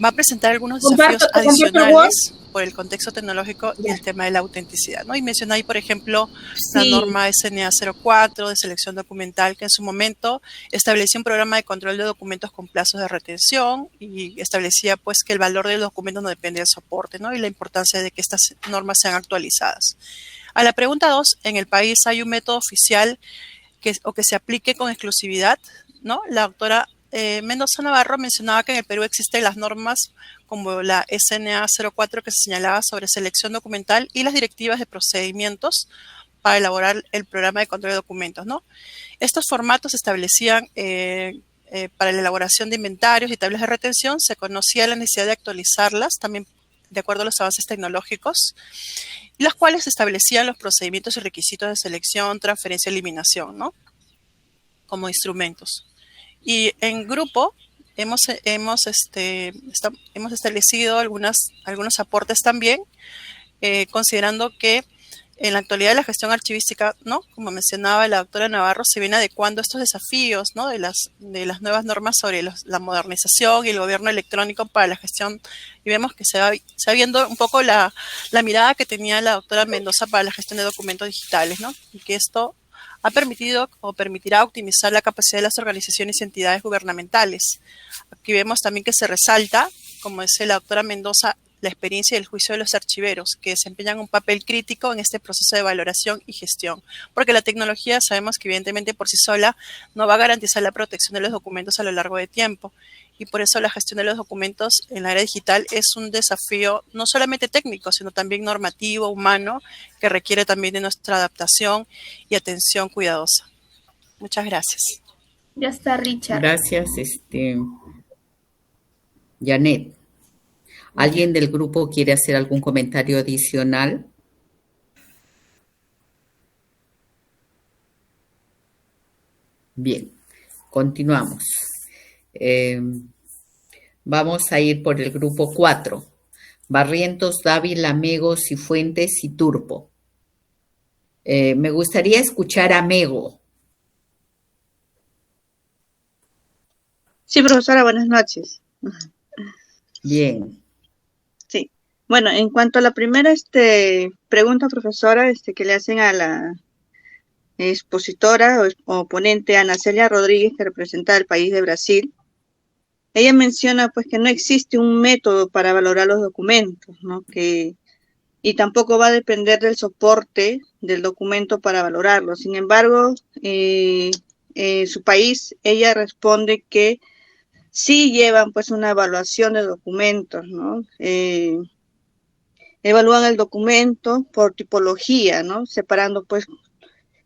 va a presentar algunos desafíos adicionales por el contexto tecnológico y el tema de la autenticidad, ¿no? Y mencioné ahí, por ejemplo, la norma SNA 04 de selección documental, que en su momento establecía un programa de control de documentos con plazos de retención y establecía, pues, que el valor del documento no depende del soporte, ¿no?, y la importancia de que estas normas sean actualizadas. A la pregunta 2, ¿en el país hay un método oficial que se aplique con exclusividad?, ¿no? La doctora Mendoza Navarro mencionaba que en el Perú existen las normas como la SNA 04 que se señalaba sobre selección documental y las directivas de procedimientos para elaborar el programa de control de documentos, ¿no? Estos formatos se establecían para la elaboración de inventarios y tablas de retención. Se conocía la necesidad de actualizarlas también de acuerdo a los avances tecnológicos, y las cuales establecían los procedimientos y requisitos de selección, transferencia y eliminación, ¿no?, como instrumentos. Y en grupo hemos establecido algunos aportes también, considerando que en la actualidad la gestión archivística, ¿no?, como mencionaba la doctora Navarro, se viene adecuando a estos desafíos, ¿no?, de las nuevas normas sobre la modernización y el gobierno electrónico para la gestión, y vemos que se va viendo un poco la mirada que tenía la doctora Mendoza para la gestión de documentos digitales, ¿no?, y que esto ha permitido o permitirá optimizar la capacidad de las organizaciones y entidades gubernamentales. Aquí vemos también que se resalta, como dice la doctora Mendoza, la experiencia y el juicio de los archiveros, que desempeñan un papel crítico en este proceso de valoración y gestión, porque la tecnología sabemos que evidentemente por sí sola no va a garantizar la protección de los documentos a lo largo de tiempo, y por eso la gestión de los documentos en la era digital es un desafío no solamente técnico, sino también normativo, humano, que requiere también de nuestra adaptación y atención cuidadosa. Muchas gracias. Ya está, Richard. Gracias, Janet. ¿Alguien del grupo quiere hacer algún comentario adicional? Bien, continuamos. Vamos a ir por el grupo 4. Barrientos, Dávila, Mego, Cifuentes y Turpo. Me gustaría escuchar a Mego. Sí, profesora, buenas noches. Bien. Sí. Bueno, en cuanto a la primera pregunta, profesora, que le hacen a la expositora o ponente Ana Celia Rodríguez, que representa al país de Brasil, ella menciona pues que no existe un método para valorar los documentos, ¿no? Y tampoco va a depender del soporte del documento para valorarlo. Sin embargo, su país, ella responde que sí llevan pues una evaluación de documentos, ¿no? Evalúan el documento por tipología, ¿no? Separando pues,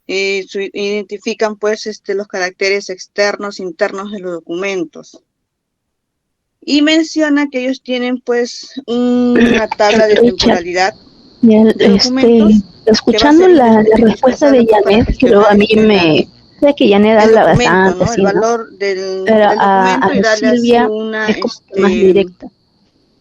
identifican pues los caracteres externos, internos de los documentos. Y menciona que ellos tienen pues una tabla de temporalidad de documentos. Escuchando la respuesta de Janet, pero a mí me... Sé que Janet habla bastante, ¿no? El valor del pero documento a y darle Silvia una es como más directa.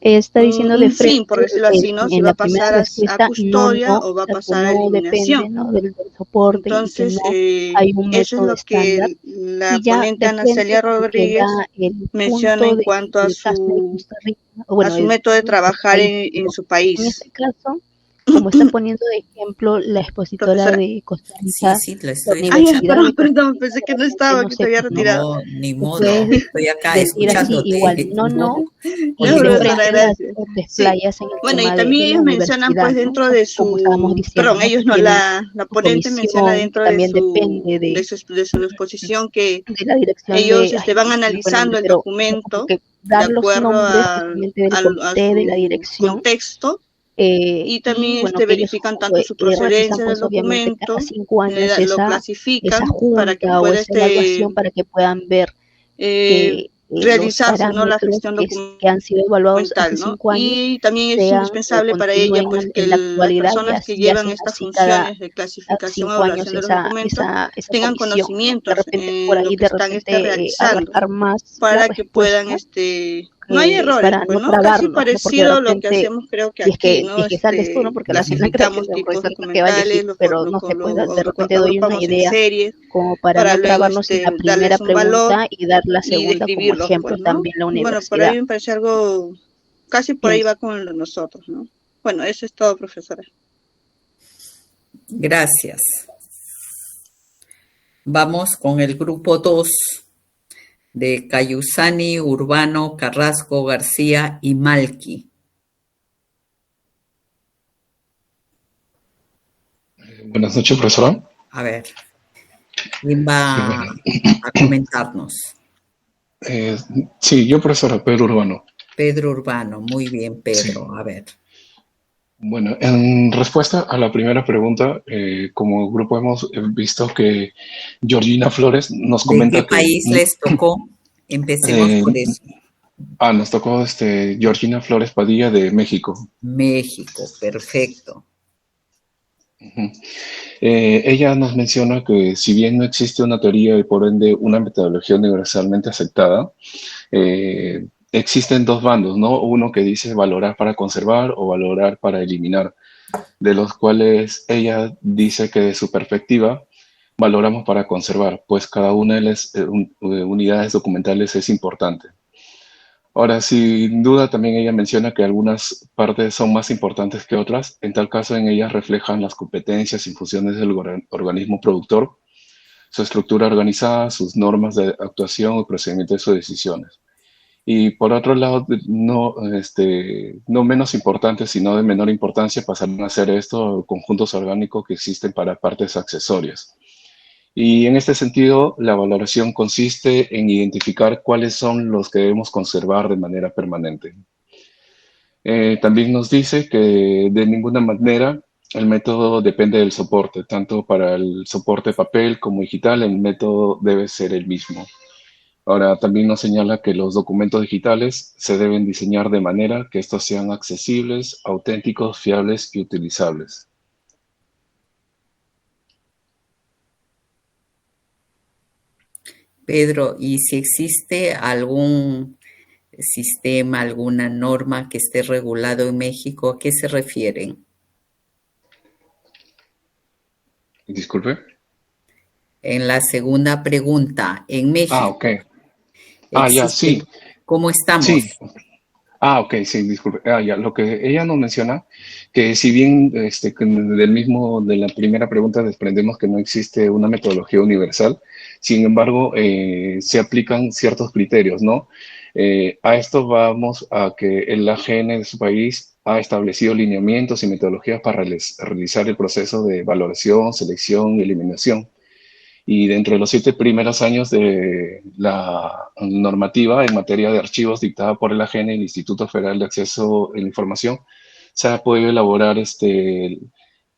está diciendo de un fin, frente por decirlo así, ¿no? Si en va la a primera pasar a respuesta, custodia no, o va a o sea, que pasar a no depende, eliminación. ¿no? del soporte y que Entonces, no hay un eso es método lo estándar. que la Y ya ponente de Ana frente Celia como que Rodríguez da el menciona punto en cuanto del caso de Costa Rica, o bueno, el método de del trabajar país, en pero su en país. este caso, como está poniendo de ejemplo la expositora Profesora. de Costa Sí, Rica, sí, la la estoy Ay, Universidad escuchando. de Costa perdón, Rica, pensé que de no repente, estaba, no que se sé, había pues no, retirado. No, ni tú modo. puedes Estoy acá decir así, igual, escuchándote. no, y No, de profesora, frente gracias. te Sí. explayas en el Bueno, y tema también de la ellos mencionan, universidad, pues, ¿no? O dentro sea, de como estábamos su, diciendo, perdón, ¿no? Que ellos no, tienen la su ponente menciona comisión, que dentro también depende de su exposición que de la dirección ellos de, ay, van no me acuerdo el nombre, analizando el pero o sea, como documento que de dar los acuerdo nombres justamente del a comité, de la su dirección, contexto y y también bueno, que ellos verifican tanto su realizan procedencia del pues obviamente cada documento, 5 años lo esa clasifican para que junta o pueda esa evaluación para que puedan ver que los realizarse, ¿no? La parámetros gestión que han sido evaluados hace documental, ¿no? 5 años Y también es sean o indispensable para ella, continúen pues, que en la las actualidad y personas que así llevan hacen estas así cada funciones de clasificación o 5 años evaluación de los esa, documentos esa tengan comisión, ¿no? De conocimientos repente por en lo ahí que de están repente realizando abarcar más la para que puedan, respuesta no hay errores, para pues, no ¿no? Casi trabarnos, ¿no? Porque de parecido a lo que repente, hacemos, creo que si es aquí, que, ¿no? si es que sales tú, ¿no? Porque a la final creo que Clasificamos sea un tipos profesor que va a elegir, documentales, pero no sé, pues de repente doy una agrupamos en idea series como para para no luego trabarnos en la primera darles un valor pregunta y dar la y segunda como describirlos, ejemplo pues, ¿no? también la Bueno, por ahí universidad. me parece algo, casi por ahí va con nosotros, ¿no? Bueno, eso es todo, profesora. Gracias. Vamos con el grupo 2 de Cayusani, Urbano, Carrasco, García y Malqui. Buenas noches, profesora. A ver, ¿quién va a comentarnos? Sí, yo, profesora, Pedro Urbano. Pedro Urbano, muy bien, Pedro. Sí. A ver. Bueno, en respuesta a la primera pregunta, como grupo hemos visto que Georgina Flores nos comenta ¿De qué país les tocó? Empecemos por eso. Nos tocó Georgina Flores Padilla de México. México, perfecto. Ella nos menciona que si bien no existe una teoría y por ende una metodología universalmente aceptada, existen dos bandos, ¿no? Uno que dice valorar para conservar o valorar para eliminar, de los cuales ella dice que de su perspectiva valoramos para conservar, pues cada una de las unidades documentales es importante. Ahora, sin duda, también ella menciona que algunas partes son más importantes que otras. En tal caso, en ellas reflejan las competencias y funciones del organismo productor, su estructura organizada, sus normas de actuación y procedimientos de sus decisiones. Y por otro lado, no menos importantes, sino de menor importancia, pasaron a ser estos conjuntos orgánicos que existen para partes accesorias. Y en este sentido, la valoración consiste en identificar cuáles son los que debemos conservar de manera permanente. También nos dice que de ninguna manera el método depende del soporte, tanto para el soporte papel como digital, el método debe ser el mismo. Ahora, también nos señala que los documentos digitales se deben diseñar de manera que estos sean accesibles, auténticos, fiables y utilizables. Pedro, ¿y si existe algún sistema, alguna norma que esté regulado en México, a qué se refieren? Disculpe. En la segunda pregunta, en México. Ok. Ya, sí. ¿Cómo estamos? Sí. Ok, sí, disculpe. Ya, lo que ella nos menciona, que si bien de la primera pregunta desprendemos que no existe una metodología universal, sin embargo, se aplican ciertos criterios, ¿no? A esto vamos a que el AGN de su país ha establecido lineamientos y metodologías para realizar el proceso de valoración, selección y eliminación. Y dentro de los 7 primeros años de la normativa en materia de archivos dictada por el AGN, el Instituto Federal de Acceso a la Información, se ha podido elaborar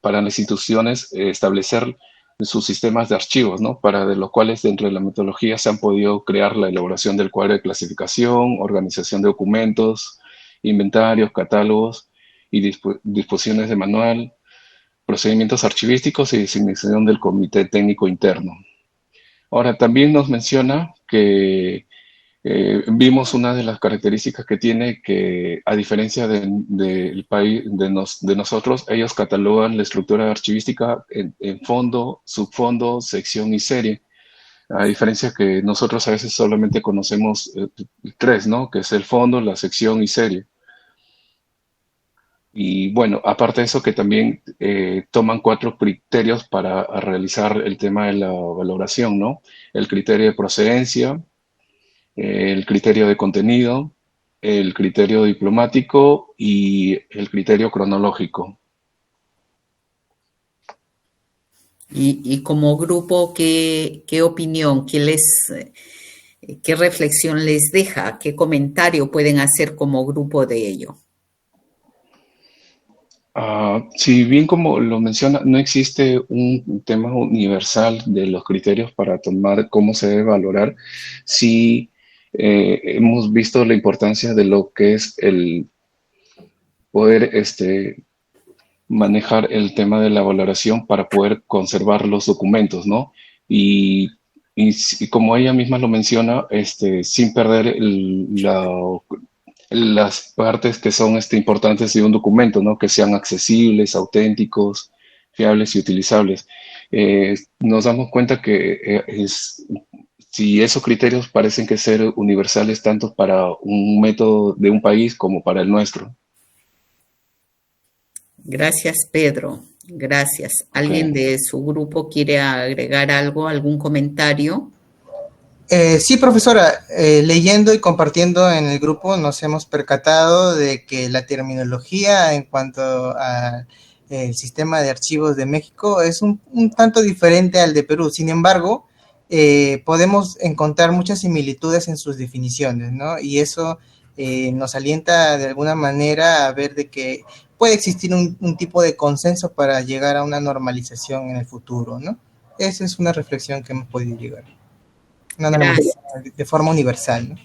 para las instituciones establecer sus sistemas de archivos, ¿no? De los cuales dentro de la metodología se han podido crear la elaboración del cuadro de clasificación, organización de documentos, inventarios, catálogos y disposiciones de manual, procedimientos archivísticos y designación del comité técnico interno. Ahora, también nos menciona que Vimos una de las características que tiene que, a diferencia del país, de nosotros, ellos catalogan la estructura archivística en fondo, subfondo, sección y serie. A diferencia que nosotros a veces solamente conocemos tres, ¿no? Que es el fondo, la sección y serie. Y bueno, aparte de eso que también toman 4 criterios para realizar el tema de la valoración, ¿no? El criterio de procedencia, el criterio de contenido, el criterio diplomático y el criterio cronológico. Y como grupo, ¿qué opinión, qué reflexión les deja? ¿Qué comentario pueden hacer como grupo de ello? Si bien como lo menciona, no existe un tema universal de los criterios para tomar cómo se debe valorar, sí hemos visto la importancia de lo que es el poder manejar el tema de la valoración para poder conservar los documentos, ¿no? Y como ella misma lo menciona, sin perder las partes que son importantes de un documento, ¿no? Que sean accesibles, auténticos, fiables y utilizables. Nos damos cuenta que si esos criterios parecen que ser universales tanto para un método de un país como para el nuestro. Gracias, Pedro. Gracias. ¿Alguien de su grupo quiere agregar algo, algún comentario? Sí, profesora, leyendo y compartiendo en el grupo nos hemos percatado de que la terminología en cuanto al sistema de archivos de México es un tanto diferente al de Perú. Sin embargo, podemos encontrar muchas similitudes en sus definiciones, ¿no? Y eso nos alienta de alguna manera a ver de que puede existir un tipo de consenso para llegar a una normalización en el futuro, ¿no? Esa es una reflexión que hemos podido llegar. De forma universal, ¿no?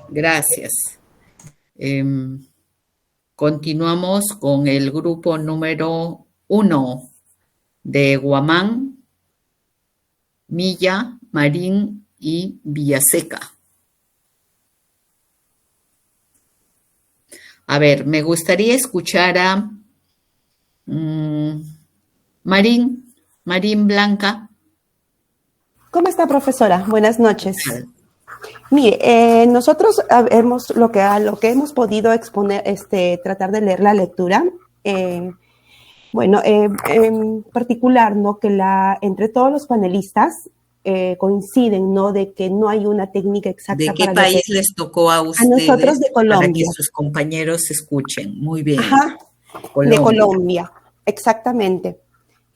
Gracias. Continuamos con el grupo número 1 de Guamán, Milla, Marín y Villaseca. A ver, me gustaría escuchar a Marín Blanca. ¿Cómo está, profesora? Buenas noches. Mire, nosotros lo que hemos podido exponer, tratar de leer la lectura. En particular, ¿no? Que entre todos los panelistas coinciden, ¿no? De que no hay una técnica exacta. ¿De qué país les tocó a ustedes? A nosotros de Colombia. Para que sus compañeros escuchen. Muy bien. Ajá. De Colombia, exactamente.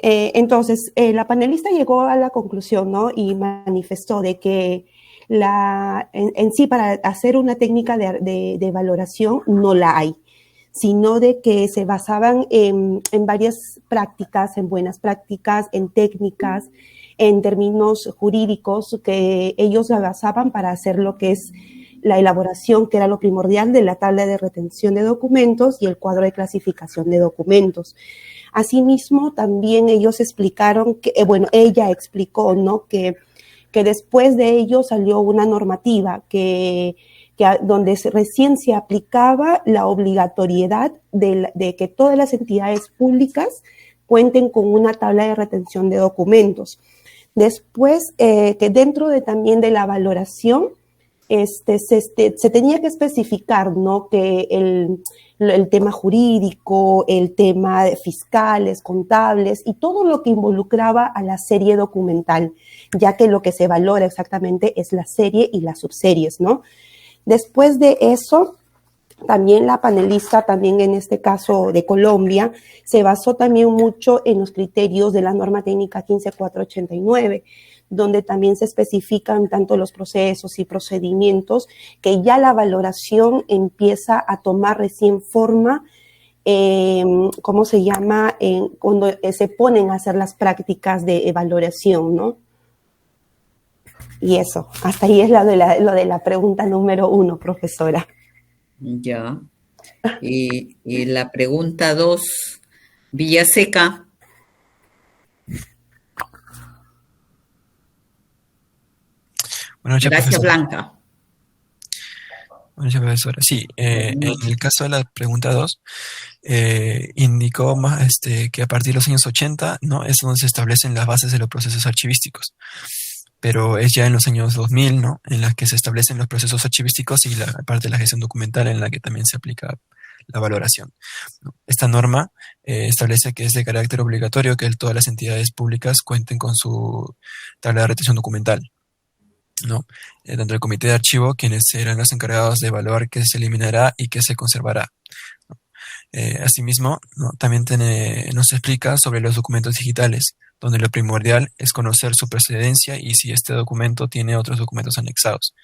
Entonces, la panelista llegó a la conclusión, ¿no? Y manifestó de que en sí para hacer una técnica de valoración no la hay, sino de que se basaban en varias prácticas, en buenas prácticas, en técnicas, en términos jurídicos que ellos la basaban para hacer lo que es la elaboración, que era lo primordial, de la tabla de retención de documentos y el cuadro de clasificación de documentos. Asimismo, también ellos explicaron que, ella explicó, ¿no? Que después de ello salió una normativa donde recién se aplicaba la obligatoriedad de que todas las entidades públicas cuenten con una tabla de retención de documentos. Después, que dentro también de la valoración, se tenía que especificar, ¿no? Que el tema jurídico, el tema de fiscales, contables y todo lo que involucraba a la serie documental, ya que lo que se valora exactamente es la serie y las subseries, ¿no? Después de eso, también la panelista, también en este caso de Colombia, se basó también mucho en los criterios de la norma técnica 15489, donde también se especifican tanto los procesos y procedimientos, que ya la valoración empieza a tomar recién forma, ¿cómo se llama? Cuando se ponen a hacer las prácticas de valoración, ¿no? Y eso, hasta ahí es lo de la pregunta número 1, profesora. Ya. Y la pregunta 2, Villaseca. Buenas noches, Gracias, profesora. Blanca. Muchas profesora. Sí, en el caso de la pregunta 2, indicó más que a partir de los años 80, ¿no? Es donde se establecen las bases de los procesos archivísticos. Pero es ya en los años 2000, ¿no? En las que se establecen los procesos archivísticos y la parte de la gestión documental en la que también se aplica la valoración, ¿no? Esta norma establece que es de carácter obligatorio que todas las entidades públicas cuenten con su tabla de retención documental, ¿no? Tanto el comité de archivo, quienes serán los encargados de evaluar qué se eliminará y qué se conservará, ¿no? Asimismo, ¿no? También nos explica sobre los documentos digitales, donde lo primordial es conocer su procedencia y si este documento tiene otros documentos anexados.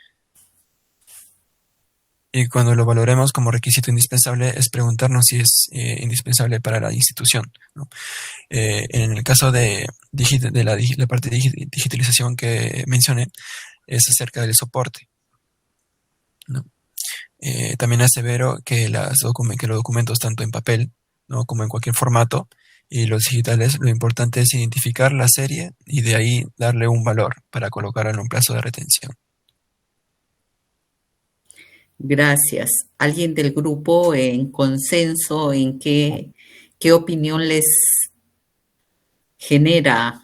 Y cuando lo valoremos como requisito indispensable es preguntarnos si es indispensable para la institución, ¿no? En el caso de la parte de digitalización que mencioné, es acerca del soporte, ¿no? También asevero que los documentos tanto en papel, ¿no? como en cualquier formato y los digitales, lo importante es identificar la serie y de ahí darle un valor para colocarlo en un plazo de retención. Gracias. ¿Alguien del grupo en consenso en qué opinión les genera?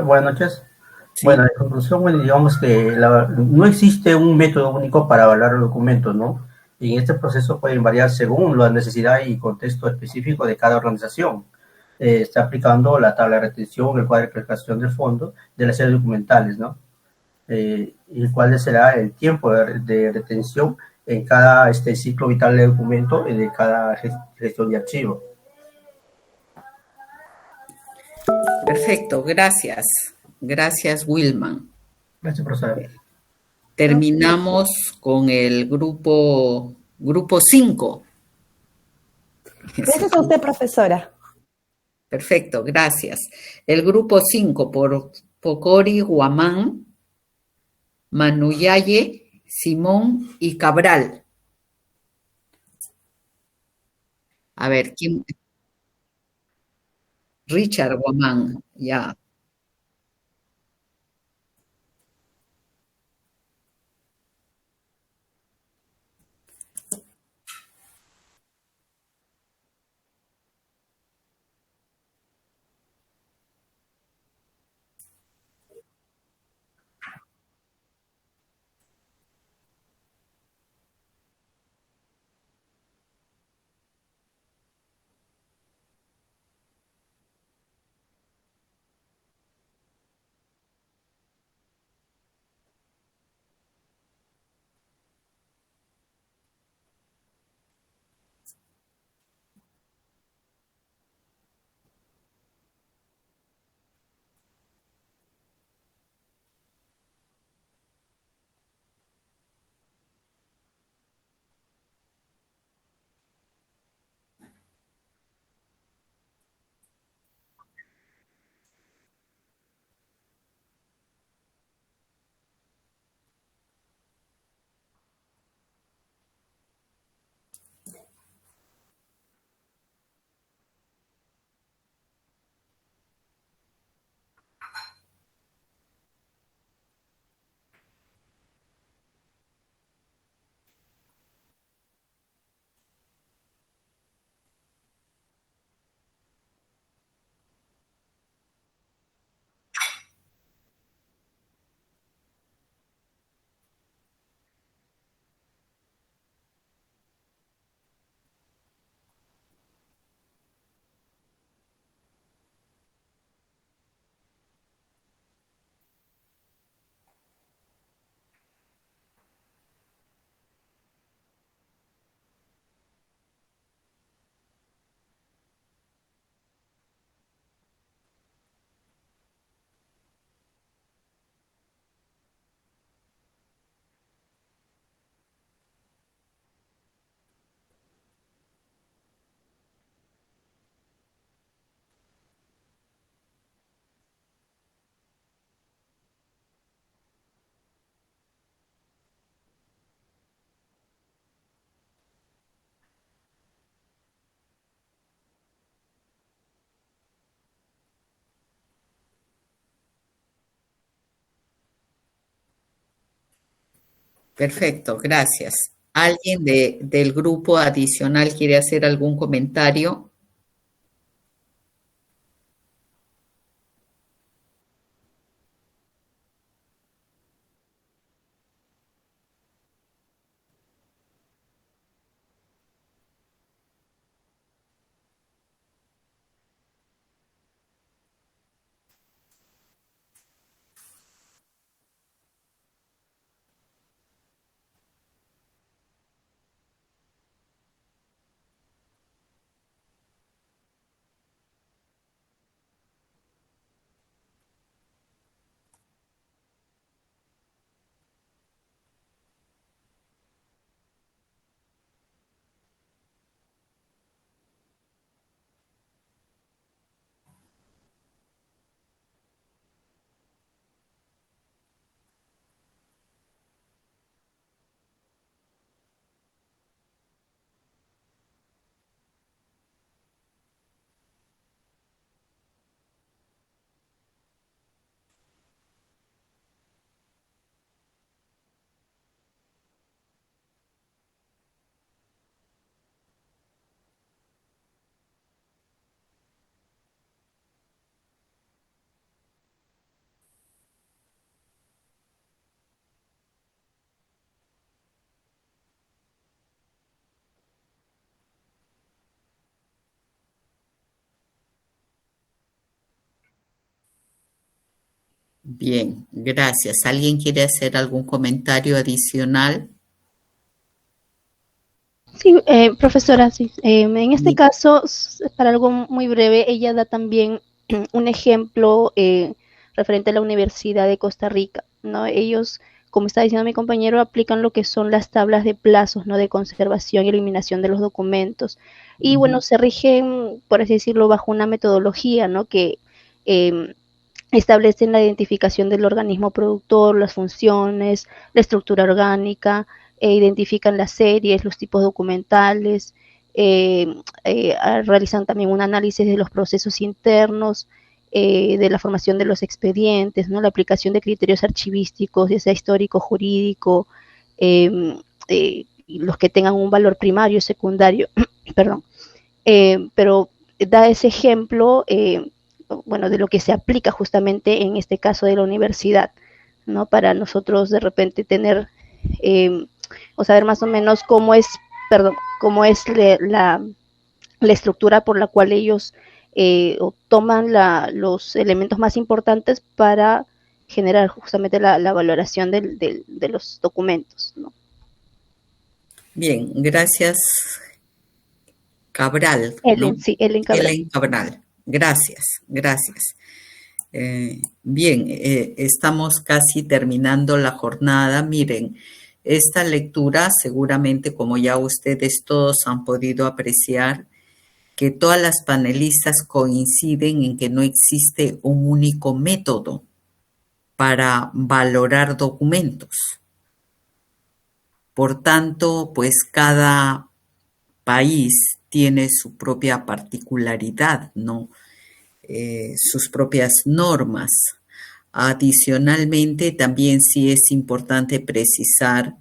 Buenas noches. Bueno, en conclusión, bueno, digamos que no existe un método único para evaluar los documentos, ¿no? Y en este proceso pueden variar según la necesidad y contexto específico de cada organización. Está aplicando la tabla de retención, el cuadro de clasificación del fondo de las series documentales, ¿no? Y cuál será el tiempo de retención en cada ciclo vital del documento y de cada gestión de archivo. Perfecto, gracias. Gracias, Wilman. Gracias, profesora. Terminamos con el grupo 5. Gracias a usted, profesora. Perfecto, gracias. El grupo 5 por Pocori, Guamán, Manuyaye, Simón y Cabral. A ver, ¿quién? Richard Guamán, ya. Perfecto, gracias. ¿Alguien del grupo adicional quiere hacer algún comentario? Bien, gracias. ¿Alguien quiere hacer algún comentario adicional? Sí, profesora, sí. En este caso, para algo muy breve, ella da también un ejemplo referente a la Universidad de Costa Rica, ¿no? Ellos, como está diciendo mi compañero, aplican lo que son las tablas de plazos, ¿no? De conservación y eliminación de los documentos. Y bueno, se rigen, por así decirlo, bajo una metodología, ¿no? Que establecen la identificación del organismo productor, las funciones, la estructura orgánica, identifican las series, los tipos documentales, realizan también un análisis de los procesos internos, de la formación de los expedientes, ¿no? La aplicación de criterios archivísticos, ya sea histórico, jurídico, los que tengan un valor primario, secundario, perdón, pero da ese ejemplo, bueno, de lo que se aplica justamente en este caso de la universidad, ¿no? Para nosotros de repente tener o saber más o menos cómo es, perdón, cómo es la estructura por la cual ellos toman los elementos más importantes para generar justamente la valoración de los documentos, ¿no? Bien, gracias, Cabral. Ellen, ¿no? sí, Ellen Cabral. Ellen Cabral. Gracias, gracias. Bien, estamos casi terminando la jornada. Miren, esta lectura seguramente, como ya ustedes todos han podido apreciar, que todas las panelistas coinciden en que no existe un único método para valorar documentos. Por tanto, pues cada país tiene su propia particularidad, ¿no? Sus propias normas. Adicionalmente, también sí es importante precisar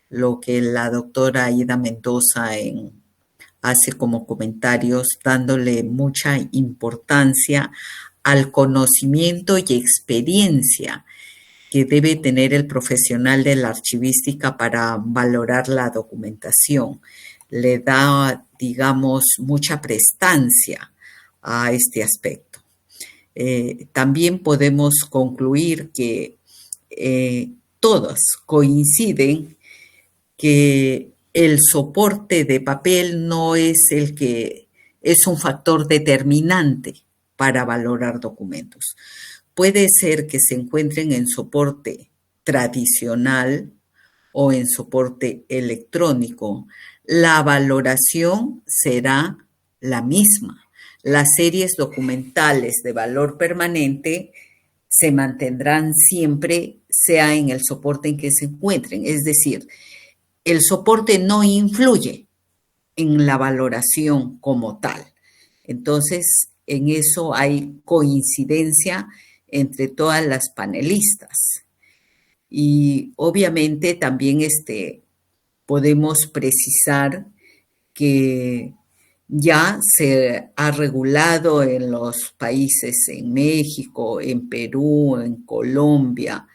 lo que la doctora Aida Mendoza hace como comentarios, dándole mucha importancia al conocimiento y experiencia que debe tener el profesional de la archivística para valorar la documentación. Le da, digamos, mucha prestancia a este aspecto. También podemos concluir que todas coinciden que el soporte de papel no es el que es un factor determinante para valorar documentos. Puede ser que se encuentren en soporte tradicional o en soporte electrónico. La valoración será la misma. Las series documentales de valor permanente se mantendrán siempre, sea en el soporte en que se encuentren. Es decir, el soporte no influye en la valoración como tal. Entonces, en eso hay coincidencia entre todas las panelistas. Y obviamente también podemos precisar que ya se ha regulado en los países, en México, en Perú, en Colombia,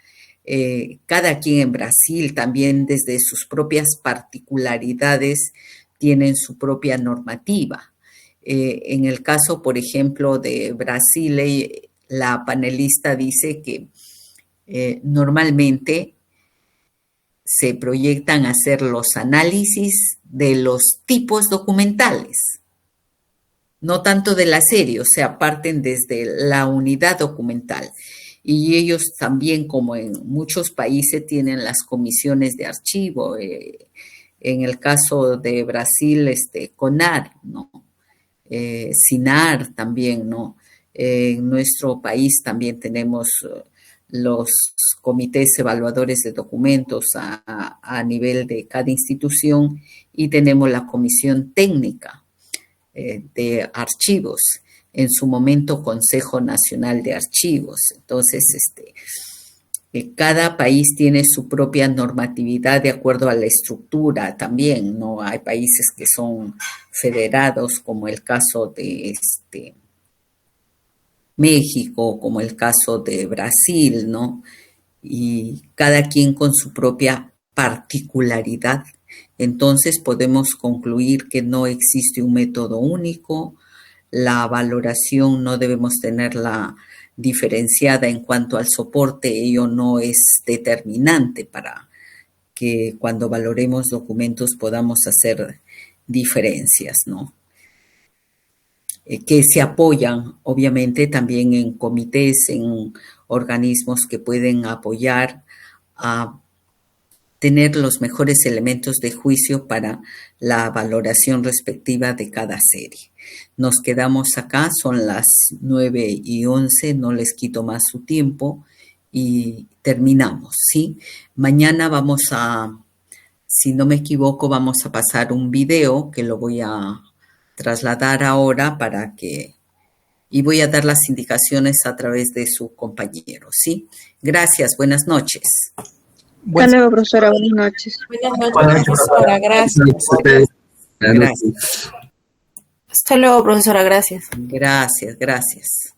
cada quien en Brasil también desde sus propias particularidades tienen su propia normativa. En el caso, por ejemplo, de Brasil, la panelista dice que normalmente se proyectan hacer los análisis de los tipos documentales, no tanto de la serie, o sea, parten desde la unidad documental. Y ellos también, como en muchos países, tienen las comisiones de archivo. En el caso de Brasil, CONAR, ¿no? SINAR también, ¿no? En nuestro país también tenemos los comités evaluadores de documentos a nivel de cada institución y tenemos la comisión técnica de archivos, en su momento Consejo Nacional de Archivos. Entonces, cada país tiene su propia normatividad de acuerdo a la estructura también, ¿no? Hay países que son federados, como el caso de México, como el caso de Brasil, ¿no? Y cada quien con su propia particularidad. Entonces podemos concluir que no existe un método único, la valoración no debemos tenerla diferenciada en cuanto al soporte, ello no es determinante para que cuando valoremos documentos podamos hacer diferencias, ¿no? Que se apoyan obviamente también en comités, en organismos que pueden apoyar a tener los mejores elementos de juicio para la valoración respectiva de cada serie. Nos quedamos acá, son las 9:11, no les quito más su tiempo y terminamos, ¿sí? Mañana vamos a, si no me equivoco, vamos a pasar un video que lo voy a trasladar ahora para que, y voy a dar las indicaciones a través de su compañero, ¿sí? Gracias, buenas noches. Hasta luego, profesora, buenas noches. Buenas noches, profesora, gracias. Gracias. Hasta luego, profesora, gracias. Gracias.